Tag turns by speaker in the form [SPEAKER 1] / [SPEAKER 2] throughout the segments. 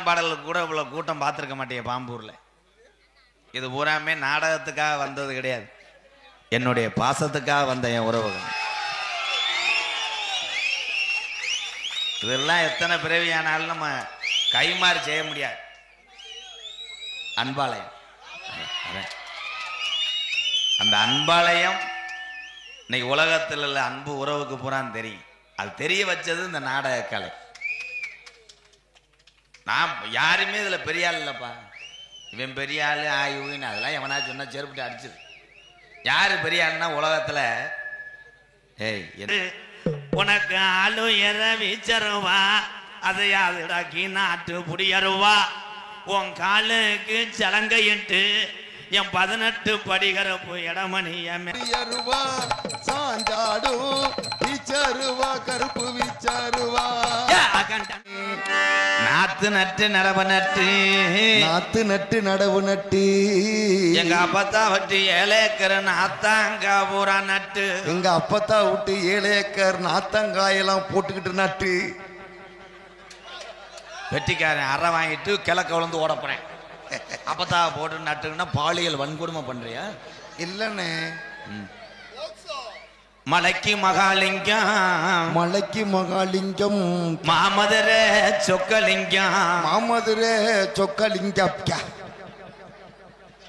[SPEAKER 1] ஆட்டம் பாடலுக்கு கூட இவ்வளவு கூட்டம் பார்த்துருக்க மாட்டேன் பாம்பூர்ல. இது பூராமே நாடகத்துக்காக வந்தது கிடையாது, என்னுடைய பாசத்துக்காக வந்த என் உறவுகள். இதெல்லாம் எத்தனை பிறவியானாலும் நம்ம கைமாறு செய்ய முடியாது. அன்பாலயம், அந்த அன்பாலயம் இன்னைக்கு உலகத்தில் உள்ள அன்பு உறவுக்கு பூரான்னு தெரியும். அது தெரிய வச்சது இந்த நாடக கலை. நான் யாருமே இதுல பெரிய ஆள் இல்லப்பா, இவன் பெரிய ஆளு ஆய்வுன்னு அதெல்லாம் எவனா சொன்னா செருப்பிட்டு அடிச்சிரு. யாரு பெரிய ஆளுன்னா உலகத்துல உனக்கு ஆளு எற வீச்சருவா அதையாதுடாக்கி நாட்டு புடியருவா உன் காலுக்கு சலங்கையிட்டு என் 18 படிகரப்பு இடமணியருவா சாஞ்சாடும் வீச்சருவா கருப்பு வீச்சருவா நாத்து நட்டு நடவு நட்டு நாத்து நட்டு நடவு நட்டு எங்க அப்பத்தா விட்டு 7 ஏக்கர் நாத்தாங்கா பூரா நட்டு எங்க அப்பத்தா விட்டு 7 ஏக்கர் நாத்தங்காயெல்லாம் போட்டுக்கிட்டு நட்டு வெட்டிக்காரன் அறை வாங்கிட்டு கிழக்க விழுந்து ஓட போறேன். அப்பத்தா போட்டு நட்டுங்கன்னா பாலியல் வன்கொடுமை பண்றியா? இல்லன்னு மலைக்கு மகாலிங்கம் மலைக்கு மகாலிங்கம் மாமதுரை சொக்கலிங்கம் மாமதுரை சொக்கலிங்கம்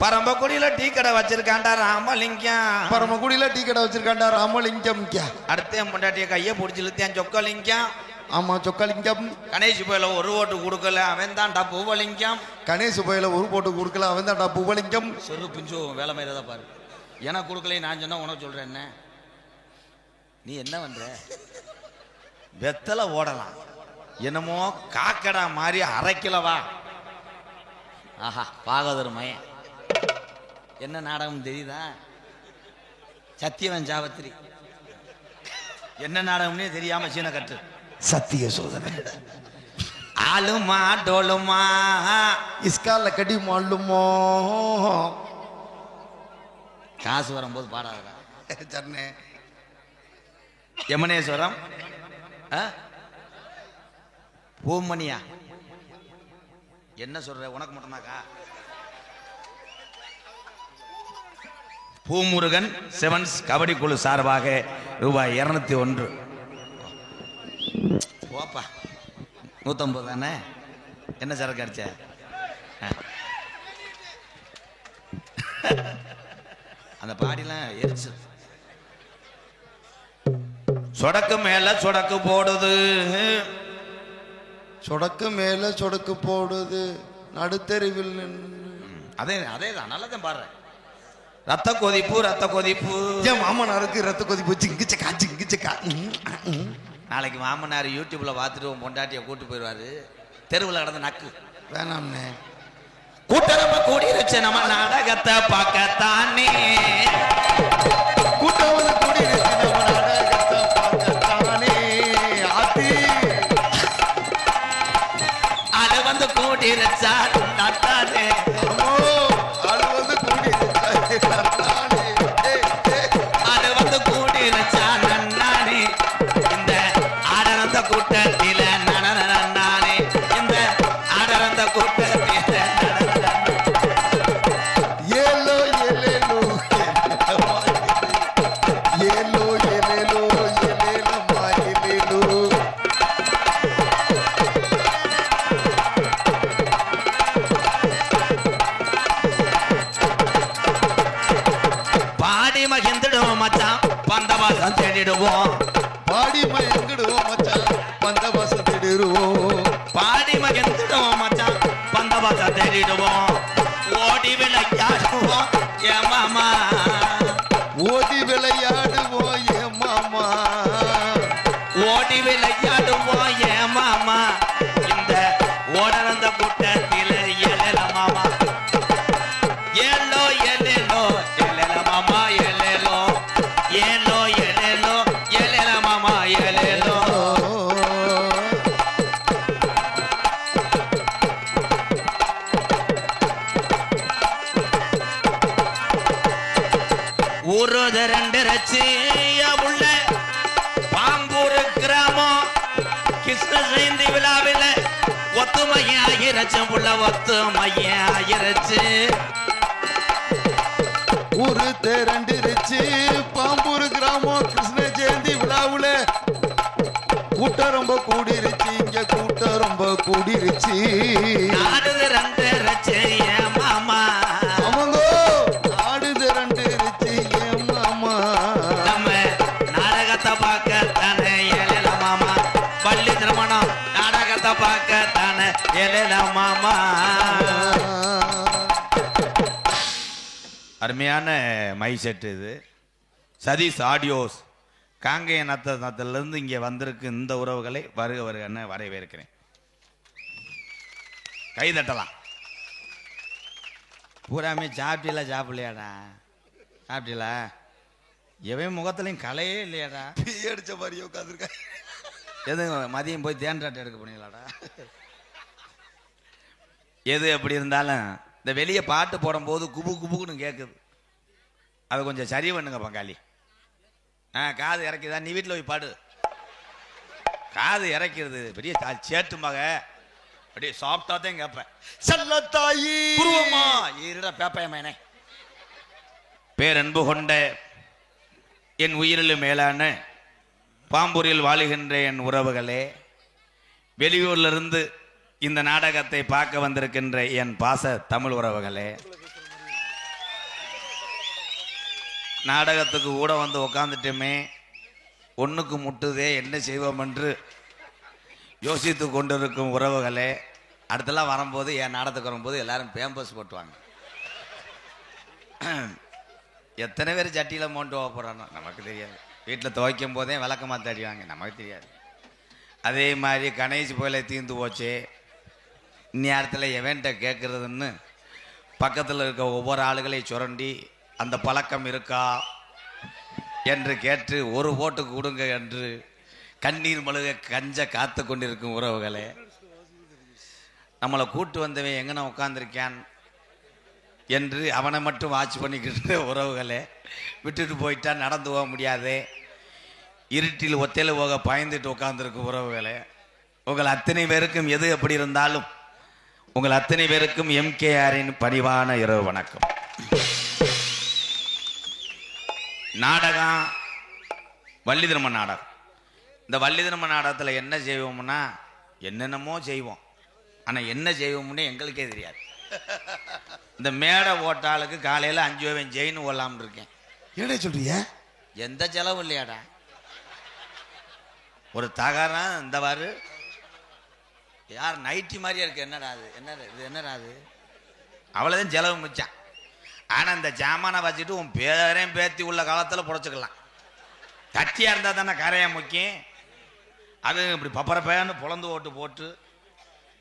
[SPEAKER 1] பரம்பக்குடியில டீ கடை வச்சிருக்காண்டா ராமலிங்கம் பரம்பக்குடியில டீ கடை வச்சிருக்காண்டா ராமலிங்கம் அடுத்த என் பொண்டாட்டிய கைய பிடிச்சி இழுத்தேன் சொக்கலிங்கம். ஆமா சொக்கலிங்கம். கணேஷ் போயில 1 ஓட்டு கொடுக்கல அவன் தான்டா பூவலிங்கம். கணேஷ் போயில 1 ஓட்டு கொடுக்கல அவன் தான்டா பூவலிங்கம். செரு பிஞ்சு வேலை மாதிரிதா பாரு. எனக்கு கொடுக்கல நான் சொன்னா உனக்கு சொல்றேன் என்ன நீ என்ன பண்ற? வெத்தலை ஓடலாம் என்னமோ காக்கடா மாதிரி அரைக்கலவா. ஆஹா பாகதர் மயன் என்ன நாடகம் தெரியுதா? சத்தியவன் சாவத்திரி என்ன நாடகம்னே தெரியாம சீன கட்டு சத்திய சோதனை ஆளுமா டோலுமா இஸ்கால கடி மாளுமோ காசு வரும்போது பாடாதா சரணே. யமனேஸ்வரம் பூமணியா என்ன சொல்ற உனக்கு மட்டும்தாக்கா? பூமுருகன் செவன்ஸ் கபடி குழு சார்பாக ரூபாய் 201. போப்பா 150 தானே. என்ன சரக்கு அடிச்ச? அந்த பாடிலாம் எரிச்சு சொடக்கு மேல சொடக்கு போடுது சொடக்கு மேல சொடக்கு போடுது நடுத்தெருவில். அதே அதேதான் நல்லதான் பாடுறேன். ரத்த கொதிப்பு ரத்த கொதிப்பு என் மாமனாருக்கு ரத்த கொதிப்பு சிங்கிச்சக்கா சிங்கிச்சக்கா. நாளைக்கு மாமனார் யூடியூப்ல பார்த்துட்டு உன் பொண்டாட்டியை கூட்டு போயிடுவாரு. தெருவில் கடந்த நக்கு வேணாம்னே கூட்டரம்ப கூடிருச்சு நம்ம நாடகத்தை பார்க்கத்தானே. கூட்டம் கூடிருச்சு நம்ம நாடகத்தை பார்க்கத்தானே. ஆத்தி அது வந்து கூடிருச்சா நட்டானே. அது வந்து கூடிருச்சா அது வந்து கூடிருச்சா நன்னானே. இந்த ஆடரந்த கூட்டத்தில நனநானே இந்த ஆடரந்த கூட்டத்தில ஏலோ ஏலேலோ ஏலோ ஏலேலோ ஏலேலம்மா ஏலேலோ. பாடி மகிழ்ந்துடுவோம் மச்சான் பந்தவாசம் தேடிடுவோம். பாடி மகிழ்ந்துடுவோம் மச்சான் பந்தவாசம் தேடிடுவோம். பாடி மகிழ்ந்துடுவோம் மச்சான் பந்தவாசம் தேடிடுவோம். ஓடி விளையாடுவோம் ஏ மாமா ஓடி விளையாடுவோம் ஏ மாமா ஓடி விளையாடுவோம் ஏ மாமா. இந்த ஓடனந்த கூட்டத்தில் ஏழல மாமா ஏலோ ஏலேலோ ஏழல மாமா ஏலேலோ ஏலோ ஏலேலோ ஏழல மாமா ஏலேலோ. ஊருது 2 ரச்சு உள்ள பாம்பூர் கிராமம் கிருஷ்ண ஜெயந்தி விழாவில் ஒத்துமையா ஆயிரச்சும் புள்ள ஒத்து மைய ஆயிரச்சு
[SPEAKER 2] ஊரு திரண்டிருச்சு பாம்பூர் கிராமம் கிருஷ்ண ஜெயந்தி விழாவுல கூட்டம் ரொம்ப கூடிருச்சு இங்க கூட்டம் ரொம்ப கூடிருச்சு
[SPEAKER 1] ஆடுது ரெண்டு ரச்சு ஏன் மாமா
[SPEAKER 2] ஆமாங்கோ ஆடுது ரெண்டு இருச்சு ஏன் மாமா
[SPEAKER 1] நம்ம நாடகத்தை பார்க்க தானே ஏழல மாமா பள்ளி திருமணம் நாடகத்தை பார்க்க தானே ஏழல மாமா அருமையான மை செட் இது சதீஷ் ஆடியோஸ் காங்கேய நத்தத்திலிருந்து இங்கே வந்திருக்கு இந்த உறவுகளை வருக வருகன்னு வரவேற்கிறேன். கை தட்டலாம். பூராமே சாப்பிட்டீங்களா சாப்பிடலையாடா சாப்பிட்டீங்களா எவன் முகத்துலையும் கலையே இல்லையாடா
[SPEAKER 2] அடிச்ச மாதிரியே உட்காந்துருக்க
[SPEAKER 1] எது மதியம் போய் தேன்றாட்டை எடுக்க போனீங்களாடா எது எப்படி இருந்தாலும் இந்த வெளியே பாட்டு போடும்போது குபு குபுக்குன்னு கேட்குது அது கொஞ்சம் சரி பண்ணுங்க பங்காளி. காது இறக்கிதா நீ வீட்டில் போய் பாடு. காது இறக்கிறது பெரிய சேட்டு மக அப்படியே சாப்பிட்டாதான் கேட்பேன்.
[SPEAKER 2] செல்லத்தாயி
[SPEAKER 1] குருவம்மா இருடா பேப்பையம்மா பேரன்பு கொண்ட என் உயிரிலும் மேலான பாம்பூரில் வாழுகின்ற என் உறவுகளே, வெளியூர்லிருந்து இந்த நாடகத்தை பார்க்க வந்திருக்கின்ற என் பாச தமிழ் உறவுகளே, நாடகத்துக்கு கூட வந்து உக்காந்துட்டுமே ஒன்றுக்கு முட்டுதே என்ன செய்வோம் என்று யோசித்து கொண்டிருக்கும் உறவுகளே, அடுத்தலாம் வரும்போது என் நாடகத்துக்கு வரும்போது எல்லாரும் பேம்பஸ் போட்டுவாங்க. எத்தனை பேர் சட்டியில் மோண்டு போக போகிறானோ நமக்கு தெரியாது. வீட்டில் துவைக்கும் போதே விளக்கமாக தடிவாங்க நமக்கு தெரியாது. அதே மாதிரி கணேஷ் போயில தீர்ந்து போச்சு. இந்நேரத்தில் எவன்ட்ட கேட்குறதுன்னு பக்கத்தில் இருக்க ஒவ்வொரு ஆளுகளையும் சுரண்டி அந்த பழக்கம் இருக்கா என்று கேட்டு ஒரு ஓட்டுக்கு கொடுங்க என்று கண்ணீர் மழுக கஞ்ச காத்து கொண்டிருக்கும் உறவுகளே, நம்மளை கூட்டு வந்தவன் எங்கன உட்காந்துருக்கான் என்று அவனை மட்டும் வாட்ச் பண்ணிக்கிட்டு உறவுகளே, விட்டுட்டு போயிட்டா நடந்து போக முடியாது, இருட்டில் ஒத்தையில் போக பயந்துட்டு உட்காந்துருக்கும் உறவுகளே, உங்கள் அத்தனை பேருக்கும் எது எப்படி இருந்தாலும் உங்கள் அத்தனை பேருக்கும் எம்கேஆரின் பணிவான இரவு வணக்கம். நாடகம் வள்ளி திரும நாடகம். இந்த வள்ளி திரும நாடகத்தில் என்ன செய்வோம்னா என்னென்னமோ செய்வோம். ஆனால் என்ன செய்வோம்னு எங்களுக்கே தெரியாது. இந்த மேடை ஓட்டாளுக்கு காலையில் 5 ரூபாய் ஜெயின் ஓடலாம்னு இருக்கேன்.
[SPEAKER 2] என்ன சொல்றீங்க?
[SPEAKER 1] எந்த செலவும் இல்லையாடா. ஒரு தகரம் இந்த வாரு யார் நைட்டி மாதிரியா இருக்கு. என்னடா அது என்னடா அது அவ்வளோதான் செலவு மிச்சான். ஆனால் இந்த ஜாமானை வச்சுட்டு உன் பேரையும் பேத்தி உள்ள காலத்தில் புடைச்சிக்கலாம். கட்டியாக இருந்தால் தானே கரையாக முக்கியம். அது இப்படி பப்பர பேன்னு புலந்து ஓட்டு போட்டு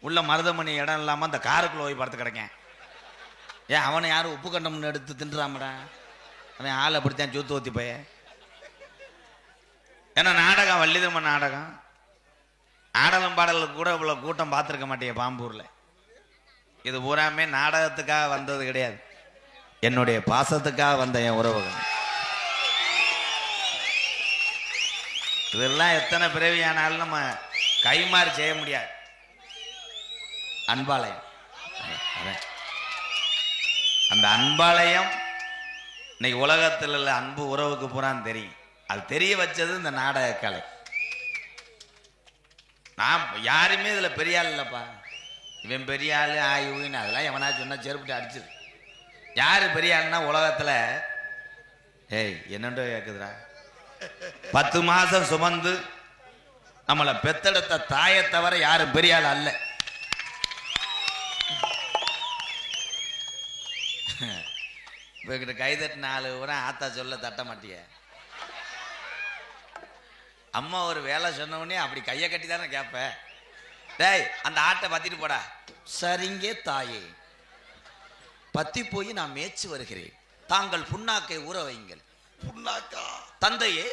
[SPEAKER 1] உள்ள மருதமணி இடம் இல்லாமல் அந்த காருக்குள்ளே போய் படுத்து கிடக்கேன். ஏன் அவனை யாரும் உப்பு கண்டம்னு எடுத்து தின்றாமடா. அவன் ஆளை அப்படித்தான் சூத்து ஊற்றி போய. ஏன்னா நாடகம் வள்ளி திரும நாடகம் ஆடலும் பாடலுக்கு கூட இவ்வளோ கூட்டம் பார்த்துருக்க மாட்டேன் பாம்பூரில். இது பூராமே நாடகத்துக்காக வந்தது கிடையாது, என்னுடைய பாசத்துக்காக வந்த என் உறவுகள். இதெல்லாம் எத்தனை பிறவியானாலும் நம்ம கைமாறு செய்ய முடியாது. அன்பாலயம், அந்த அன்பாலயம் இன்னைக்கு உலகத்தில் உள்ள அன்பு உறவுக்கு பூரான்னு தெரியும். அது தெரிய வச்சது இந்த நாடக கலை. நான் யாருமே இதில் பெரிய ஆள் இல்லைப்பா. இவன் பெரிய ஆள் ஆய்வுன்னு அதெல்லாம் எவனா சொன்னா செருப்பிட்டு அடிச்சிரு. யாரு பெரிய ஆள்னா உலகத்தில் ஏய் என்னண்டோ கேட்குதுடா 10 மாசம் சுமந்து நம்மளை பெத்தெடுத்த தாயை தவிர யாரும் பெரிய ஆள் அல்ல. இப்போ கைதட்டின ஆளு கூட ஆத்தா சொல்ல தட்ட மாட்டிய. அம்மா ஒரு வேலை சொன்ன உடனே அப்படி கையை கட்டி தானே கேட்ப. டேய் அந்த ஆட்டை பத்திட்டு போடா. சரிங்க தாயே, பத்தி போய் நான் மேய்ச்சி வருகிறேன், தாங்கள் புண்ணாக்கை ஊற வைங்கள்.
[SPEAKER 2] புண்ணாக்கா?
[SPEAKER 1] தந்தையே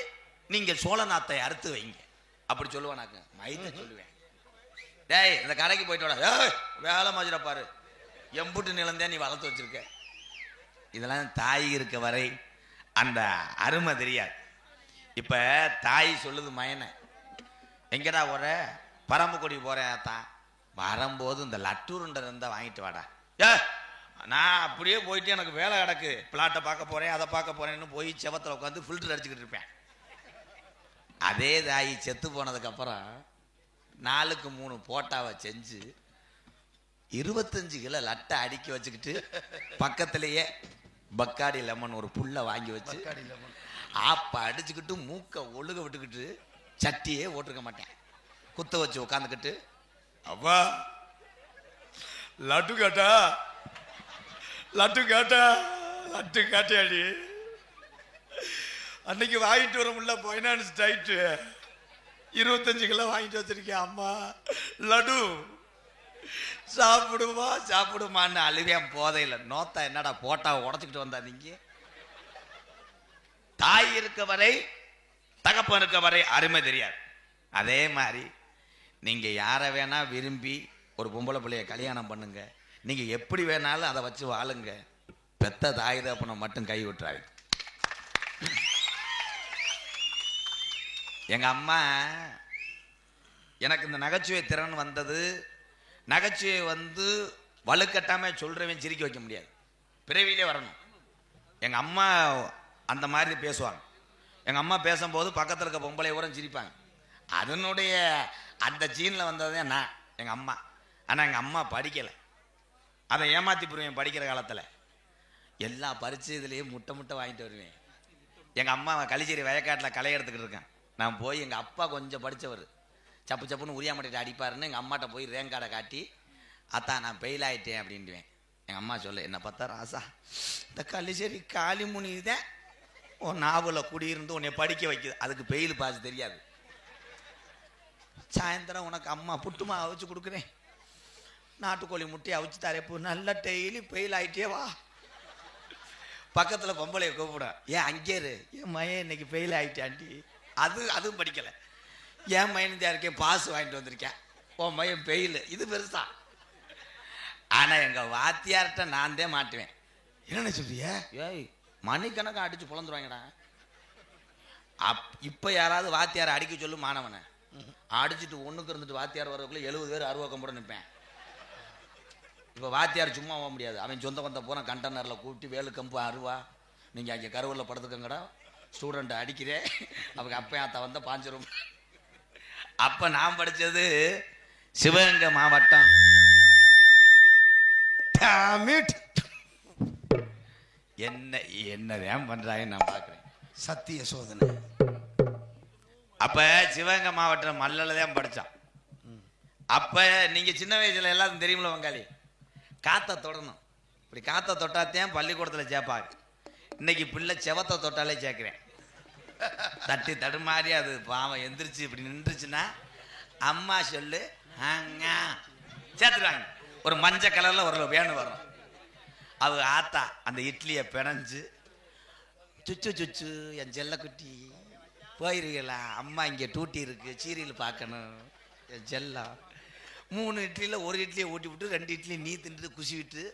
[SPEAKER 1] நீங்கள் சோழநாத்தை அறுத்து வைங்க. அப்படி சொல்லுவானாக்க மைத்த சொல்லுவேன். டேய் இந்த கடைக்கு போயிட்டு வாடா. வேலை மஜுர பாரு, எம்புட்டு நிலந்தே நீ வளர்த்து வச்சிருக்க. இதெல்லாம் தாய் இருக்க வரை அந்த அருமை தெரியாது. இப்ப தாய் சொல்லுது மயனை, எங்கடா போற? பரம்பு கொடி போறேன். தான் வரும்போது இந்த லட்டூருண்டை இருந்தா வாங்கிட்டு வாடா. ஏ நான் அப்படியே போயிட்டு எனக்கு வேலை கிடக்கு, பிளாட்டை பார்க்க போறேன் அதை பார்க்க போறேன்னு போய் செவத்தில் உட்காந்து ஃபில்டர் அடிச்சுக்கிட்டு இருப்பேன். அதே தாயி செத்து போனதுக்கு அப்புறம் 4க்கு 3 போட்டாவை செஞ்சு 25 கிலோ லட்டை அடுக்கி வச்சுக்கிட்டு பக்கத்திலேயே பக்காடி லெமன் ஒரு புல்லை வாங்கி வச்சு ஆப்ப அடிச்சுக்கிட்டு மூக்க ஒழுக விட்டுக்கிட்டு சட்டியே ஓட்டிருக்க மாட்டேன், குத்த வச்சு உட்காந்துக்கிட்டு
[SPEAKER 2] அப்பா லட்டு கேட்டா லட்டு கேட்டா லட்டு கேட்டாடி அன்னைக்கு வாங்கிட்டு வர முடியல, ஃபைனான்ஸ் டைட்டு 25 கிலோ வாங்கிட்டு வச்சிருக்கேன் அம்மா லட்டு
[SPEAKER 1] சாப்பிடுமா சாப்பிடுமான்னு அழுவேன். போதையில நோத்தா என்னடா போட்டா உடச்சுக்கிட்டு வந்தா நீங்க. தாய் இருக்க வரை தகப்பன் இருக்க வரை அருமை தெரியாது. அதே மாதிரி நீங்க யாரை வேணா விரும்பி ஒரு பொம்பளை பிள்ளைய கல்யாணம் பண்ணுங்க, நீங்க எப்படி வேணாலும் அதை வச்சு வாழுங்க, பெத்த தாய் தகப்பனை மட்டும் கை விட்டுறாரு. எங்க அம்மா எனக்கு இந்த நகைச்சுவை திறன் வந்தது. நகைச்சுவை வந்து வலுக்கட்டாம சொல்றவன் சிரிக்க வைக்க முடியாது, பிறவிலே வரணும். எங்க அம்மா அந்த மாதிரி பேசுவாங்க. எங்க அம்மா பேசும்போது பக்கத்தில் இருக்க பொம்பளை கூட சிரிப்பாங்க. அதனுடைய அந்த சீனில் வந்ததே நான் எங்க அம்மா. ஆனால் எங்க அம்மா படிக்கலை, அதை ஏமாத்தி போடுவேன். படிக்கிற காலத்தில் எல்லா பரிச்சயத்துலேயும் முட்டை முட்டை வாங்கிட்டு வருவேன். எங்கள் அம்மா களிச்சேரி வயக்காட்டில் களை எடுத்துக்கிட்டு இருக்கேன். நான் போய் எங்கள் அப்பா கொஞ்சம் படித்தவர், சப்பு சப்புன்னு உரியா மாட்டிட்டு அடிப்பாருன்னு எங்கள் அம்மாட்ட போய் ரேங்க் கார்டை காட்டி அத்தான் நான் ஃபெயில் ஆகிட்டேன் அப்படின்ட்டுவேன். எங்கள் அம்மா சொல்ல, என்னை பார்த்தா ராசா இந்த களிச்சேரி காளிமுனி தான் உன் நாவலில் குடியிருந்து உன்னை படிக்க வைக்குது, அதுக்கு ஃபெயில் பாஸ் தெரியாது. சாயந்தரம் உனக்கு அம்மா புட்டுமா அவிச்சு கொடுக்குறேன், நாட்டுக்கோழி முட்டையை அவிச்சு தரப்பு, நல்லா டெய்லி ஃபெயில் ஆகிட்டே வா. பக்கத்தில் பொம்பளையை கூப்பிட, ஏன் அங்கே இரு, என் மையன் இன்னைக்கு ஃபெயில் ஆகிட்டான்டி. அதுவும் படிக்கலை, என் மையன் தான் இருக்கேன் பாஸ் வாங்கிட்டு வந்திருக்கேன், உன் மையன் ஃபெயில். இது பெருசா. ஆனால் எங்கள் வாத்தியார்கிட்ட நான் தான் மாட்டுவேன்.
[SPEAKER 2] என்ன சொல்றிய?
[SPEAKER 1] ஏய் மணிக்கணக்காக அடித்து புலந்துருவாங்கடா. இப்போ யாராவது வாத்தியாரை அடிக்க சொல்லு மாணவனை, அடிச்சுட்டு ஒன்றுக்கு இருந்துட்டு வாத்தியார் வரக்குள்ளே 70 பேர் அருவாக்கம் கூட நிற்பேன். இப்போ வாத்தியார் சும்மா போக முடியாது, அவன் சொந்த வந்த போனால் கண்டெய்னரில் கூப்பிட்டு வேலுக்கம்பு அருவா நீங்கள் அங்கே கருவலில் படுத்துக்கங்கடா, ஸ்டூடெண்ட்டை அடிக்கிறேன், அவங்க அப்பையாத்தா வந்தால் 5 ரூபா. அப்போ நான் படித்தது சிவகங்கை மாவட்டம். என்னதான் பண்றாங்கன்னு நான் பார்க்குறேன்.
[SPEAKER 2] சத்திய சோதனை.
[SPEAKER 1] அப்போ சிவகங்கை மாவட்டம் மல்லல தான் படித்தான். அப்போ நீங்கள் சின்ன வயசில் எல்லாரும் தெரியுமில்ல வங்காளி, காற்றை தொடணும். இப்படி காற்றை தொட்டாத்தையும் பள்ளிக்கூடத்தில் சேர்ப்பாங்க. இன்னைக்கு பிள்ளை செவத்தை தொட்டாலே சேர்க்குறேன். தட்டி தடுமாறி அது பாவம் எந்திரிச்சு இப்படி நின்றுச்சுன்னா அம்மா சொல்லு சேர்த்துருவாங்க. ஒரு மஞ்சள் கலரில் ஒரு வேணு வரும். அவங்க ஆத்தா அந்த இட்லியை பிணைஞ்சு சுச்சு சுச்சு என் செல்லக்குட்டி போயிருக்கலா, அம்மா இங்கே டூட்டி இருக்கு, சீரியல் பார்க்கணும் என் செல்லம். 3 இட்லியில் 1 இட்லியை ஊட்டி விட்டு 2 இட்லி நீ தின்ட்டு குசி விட்டு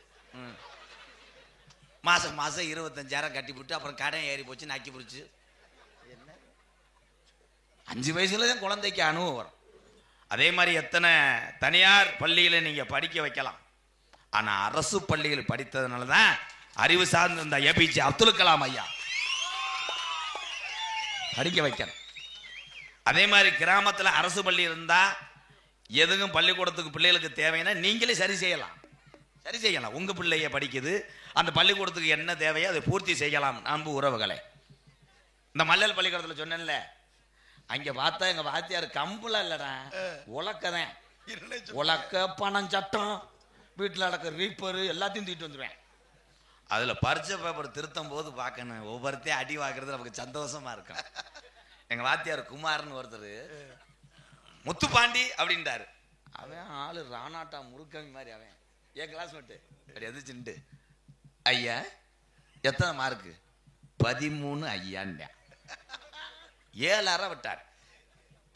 [SPEAKER 1] மாதம் 25,000 கட்டி விட்டு அப்புறம் கடன் ஏறி போச்சு நக்கி பிடிச்சி. என்ன 5 வயசுல தான் குழந்தைக்கு அனுபவம் வரும். அதே மாதிரி எத்தனை தனியார் பள்ளியில் நீங்கள் படிக்க வைக்கலாம், ஆனால் அரசு பள்ளிகள் படித்ததுனால தான் அறிவு சார்ந்து இந்த ஏபிஜே அப்துல் கலாம் ஐயா படிக்க வைக்கணும். அதே மாதிரி கிராமத்தில் அரசு பள்ளி இருந்தால் எதுவும் பள்ளிக்கூடத்துக்கு பிள்ளைகளுக்கு தேவைன்னா நீங்களே சரி செய்யலாம். உங்கள் பிள்ளைய படிக்குது, அந்த பள்ளிக்கூடத்துக்கு என்ன தேவையோ அதை பூர்த்தி செய்யலாம். அன்பு உறவுகளை, இந்த மல்லல் பள்ளிக்கூடத்தில் சொன்னேன்ல, அங்கே பார்த்தா எங்கள் வாத்தியார் கம்புல இல்லைடா, உலக்கதான். உலக்க பணம் சட்டம் வீட்டில் நடக்கிற ரீப்பரு எல்லாத்தையும் தூக்கிட்டு வந்துடுவேன். அதில் பரிச்சை பேப்பர் திருத்தும் போது பார்க்கணும், ஒவ்வொருத்தையும் அடி வாக்குறது நமக்கு சந்தோஷமா இருக்கும். எங்கள் வாத்தியார் குமார்னு ஒருத்தர் முத்துப்பாண்டி அப்படின்ட்டாரு. அவன் ஆளு ராணாட்டா முறுக்கவி மாதிரி. அவன் என் கிளாஸ்மேட்டு அப்படி எதிர்ச்சுட்டு, ஐயா எத்தனை மார்க்கு? 13 ஐயான்டா. 7 அரை விட்டார்.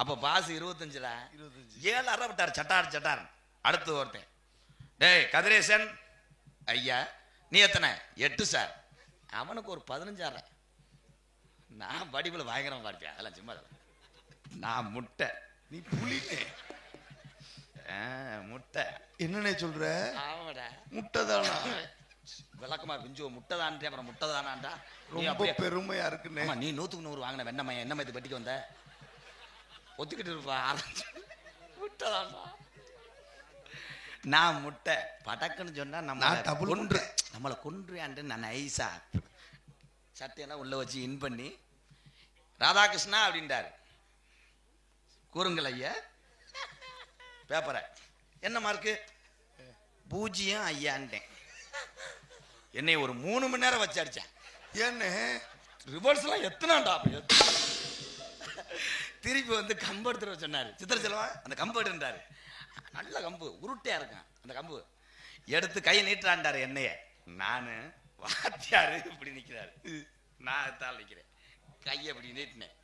[SPEAKER 1] அப்போ பாஸ் 25 7 அரை விட்டார். சட்டார். அடுத்து ஒருத்தன், டேய் கதிரேசன் ஐயா நீ எத்தனை? 8 சார். அவனுக்கு ஒரு 15 அரை. நான் படிப்புல பயங்கரமா பார்ப்பேன், அதெல்லாம் சும்மா. நான் முட்டை,
[SPEAKER 2] நீ புளிட்டே.
[SPEAKER 1] முட்டை.
[SPEAKER 2] என்னன்னே சொல்ற?
[SPEAKER 1] ஆமாடா
[SPEAKER 2] முட்டை தானா?
[SPEAKER 1] விளக்கமா பிஞ்சு முட்டை தான்ட்டே அப்புறம் முட்டை தானாண்டா.
[SPEAKER 2] ரொம்ப பெருமையா இருக்குன்னு.
[SPEAKER 1] நீ 100க்கு 100 வாங்கின வெண்ணமைய என்ன மாதிரி பட்டிக்கு வந்த ஒத்துக்கிட்டு இருப்பா. முட்டை தான்டா. நான் முட்டை படக்குன்னு சொன்னா நம்மளை கொன்றுயான்ட்டு நான் ஐசா சட்டையெல்லாம் உள்ள வச்சு இன் பண்ணி ராதாகிருஷ்ணா அப்படின்றாரு. கூறுங்கள் ஐயா. பேப்பரை என்ன மார்க்கு? 0 ஐயான்ட்டேன். என்னை ஒரு 3 மணி நேரம் வச்சு அடிச்சேன்.
[SPEAKER 2] ஏன்னு
[SPEAKER 1] ரிவர்ஸ் எல்லாம் எத்தனாண்டா. திருப்பி வந்து கம்பு எடுத்துட்டு சொன்னாரு. சித்திர செல்வா அந்த கம்பு எடுன்றாரு. நல்ல கம்பு உருட்டையா இருக்கான். அந்த கம்பு எடுத்து கையை நீட்டுறான்டாரு. என்னைய நானு வாத்தியாரு இப்படி நிக்கிறாரு. நான் தாள் நிக்கிறேன். கையை இப்படி நீட்டினேன்.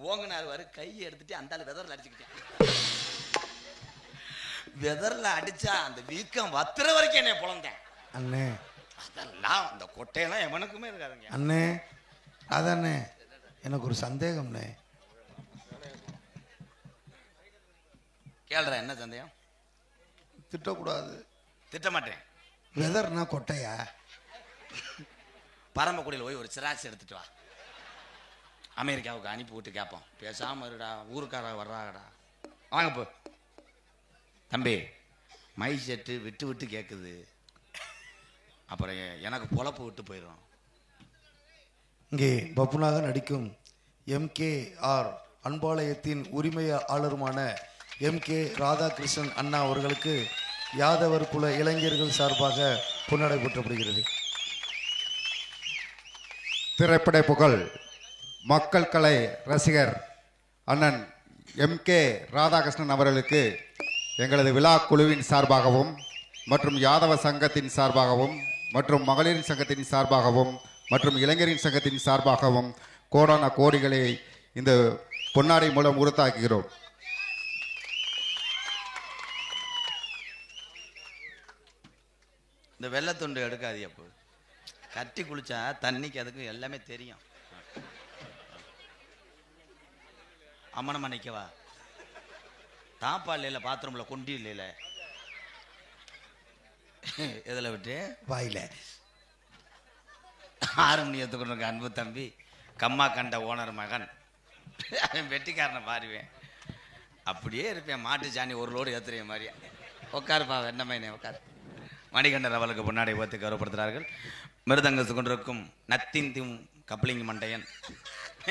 [SPEAKER 1] ஓங்கினாரு வாரு. கையை எடுத்துட்டு அந்த ஆள் வெதர்ல அடிச்சுக்கிட்டேன். வெதர்ல அடிச்சா அந்த வீக்கம் வத்துற வரைக்கும் என்னை புலந்தேன்.
[SPEAKER 2] அண்ணே
[SPEAKER 1] அதெல்லாம் அந்த கொட்டையெல்லாம் எவனுக்குமே இருக்காதுங்க.
[SPEAKER 2] அண்ணே அதானே எனக்கு ஒரு சந்தேகம்ண்ணே.
[SPEAKER 1] கேள்ற என்ன சந்தேகம்?
[SPEAKER 2] திட்டக்கூடாது.
[SPEAKER 1] திட்ட மாட்டேன்.
[SPEAKER 2] வெதர்னா கொட்டையா?
[SPEAKER 1] பரமக்குடியில் போய் ஒரு சிராக்ஸ் எடுத்துட்டு வா. அமெரிக்காவுக்கு அனுப்பி விட்டு கேட்போம். பேசாம இருடா ஊருக்கார வர்றாங்கடா. வாங்க போ தம்பி. மை செட்டு விட்டு விட்டு கேட்குது. அப்புறம் எனக்கு பொழப்பு விட்டு போயிடும்.
[SPEAKER 2] இங்கே பப்புனாக நடிக்கும் MKR அன்பாலயத்தின் உரிமையாளருமான MK ராதாகிருஷ்ணன் அண்ணா அவர்களுக்கு யாதவர் குல இளைஞர்கள் சார்பாக பொன்னாடை போற்றப்படுகிறது.
[SPEAKER 3] திரைப்பட புகழ் மக்கள் கலை ரசிகர் அண்ணன் MK ராதாகிருஷ்ணன் அவர்களுக்கு எங்களது விழா குழுவின் சார்பாகவும் மற்றும் யாதவ சங்கத்தின் சார்பாகவும் மற்றும் மகளிரின் சங்கத்தின் சார்பாகவும் மற்றும் இளைஞரின் சங்கத்தின் சார்பாகவும் கோடான கோடிகளை இந்த பொன்னாடை மூலம் உறுத்தாக்குகிறோம்.
[SPEAKER 1] இந்த வெள்ளத்துண்டு எடுக்காது. அப்போ கட்டி குளிச்சா தண்ணிக்கு அதுக்கு எல்லாமே தெரியும். அம்மனம்மா நிற்கவா? தாப்பால் இல்லை, பாத்ரூம்ல கொண்டி இல்லைல. எதில் விட்டு
[SPEAKER 2] வாயில
[SPEAKER 1] 6 மணி எடுத்துக்கொண்டு அன்பு தம்பி கம்மா கண்ட ஓனர் மகன். வெட்டிக்காரனை பாருவேன். அப்படியே இருப்பேன். மாட்டு சாணி ஒரு லோடு ஏத்துற மாதிரியா. உட்காருப்பா வெண்ணமைனே உட்காரு. மணிகண்டர் அவளுக்கு பொன்னாடை ஓத்து கௌரவப்படுத்துகிறார்கள். மிருதங்கத்து கொண்டிருக்கும் நத்தின் கப்ளிங் மண்டையன்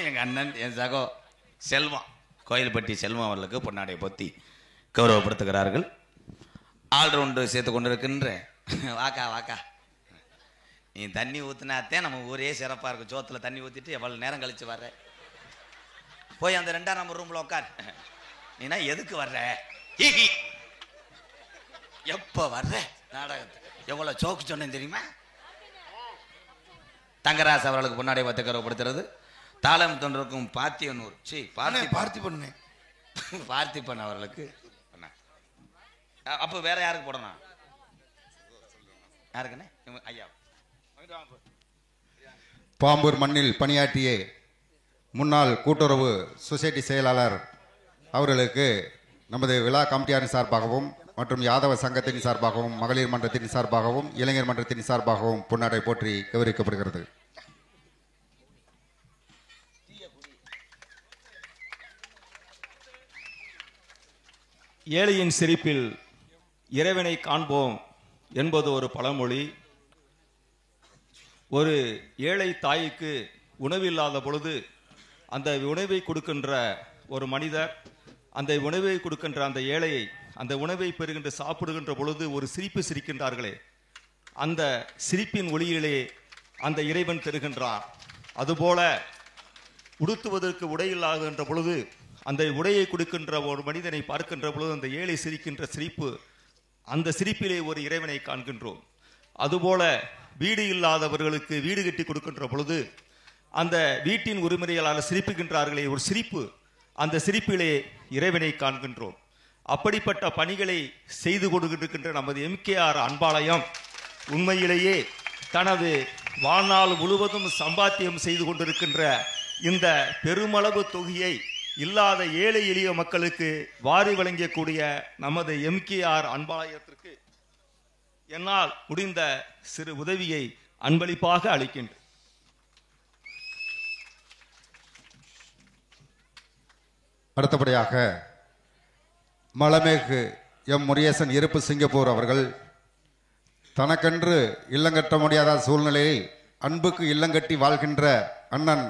[SPEAKER 1] எங்கள் அண்ணன் என் சகோ செல்வம் கோயில்பட்டி செல்வம் அவர்களுக்கு பொன்னாடை போத்தி கௌரவப்படுத்துகிறார்கள். ஆல்ரவுண்டு சேர்த்து கொண்டிருக்கின்ற வாக்கா வாக்கா நீ தண்ணி ஊற்றினாத்தே நம்ம ஊரே சிறப்பாக இருக்கும். சோத்தில் தண்ணி ஊற்றிட்டு எவ்வளோ நேரம் கழிச்சு வர்ற? போய் அந்த 2ஆம் நம்பர் ரூமில் உட்கார். நீனா எதுக்கு வர்ற? எப்போ வர்ற? நாடகத்தை எவ்வளோ சோக்கு சொன்னேன் தெரியுமா? தங்கராசு அவர்களுக்கு பொன்னாடை பத்து கௌரவப்படுத்துறது. தாளம் தொண்டிருக்கும் பாத்தியனூர் பார்த்திபன் அவர்களுக்கு. அப்போ வேற யாருக்கு போடணும்? யாருக்குண்ணே? ஐயா
[SPEAKER 3] பாம்பூர் மண்ணில் பணியாற்றிய முன்னாள் கூட்டுறவு சொசைட்டி செயலாளர் அவர்களுக்கு நமது விழா கமிட்டியாரின் சார்பாகவும் மற்றும் யாதவ சங்கத்தின் சார்பாகவும் மகளிர் மன்றத்தின் சார்பாகவும் இளைஞர் மன்றத்தின் சார்பாகவும் பொன்னாடை போற்றி கௌரவிக்கப்படுகிறது.
[SPEAKER 4] ஏழையின் சிரிப்பில் இறைவனை காண்போம் என்பது ஒரு பழமொழி. ஒரு ஏழை தாய்க்கு உணவில்லாத பொழுது அந்த உணவை கொடுக்கின்ற ஒரு மனிதர், அந்த உணவை கொடுக்கின்ற அந்த ஏழையை, அந்த உணவை பெறுகின்ற சாப்பிடுகின்ற பொழுது ஒரு சிரிப்பு சிரிக்கின்றார்களே, அந்த சிரிப்பின் ஒளியிலே அந்த இறைவன் தருகின்றான். அதுபோல உடுத்துவதற்கு உடை இல்லாகின்ற பொழுது அந்த உடையை கொடுக்கின்ற ஒரு மனிதனை பார்க்கின்ற பொழுது அந்த ஏழை சிரிக்கின்ற சிரிப்பு, அந்த சிரிப்பிலே ஒரு இறைவனை காண்கின்றோம். அதுபோல வீடு இல்லாதவர்களுக்கு வீடு கட்டி கொடுக்கின்ற பொழுது அந்த வீட்டின் உரிமையாளர் சிரிப்புகின்றார்களே ஒரு சிரிப்பு, அந்த சிரிப்பிலே இறைவனை காண்கின்றோம். அப்படிப்பட்ட பணிகளை செய்து கொடுக்கின்ற நமது MKR அன்பாலயம் உண்மையிலேயே தனது வாழ்நாள் முழுவதும் சம்பாத்தியம் செய்து கொண்டிருக்கின்ற இந்த பெருமளவு தொகையை இல்லாத ஏழை எளிய மக்களுக்கு வாரி வழங்கக்கூடிய நமது எம்கேஆர் அன்பாலயத்திற்கு என்னால் முடிந்த சிறு உதவியை அன்பளிப்பாக அளிக்கின்றேன்.
[SPEAKER 3] அடுத்தபடியாக மலமேகு எம் முருகேசன் இருப்பு சிங்கப்பூர் அவர்கள் தனக்கென்று இல்லங்கட்ட முடியாத சூழ்நிலையில் அன்புக்கு இல்லங்கட்டி வாழ்கின்ற அண்ணன்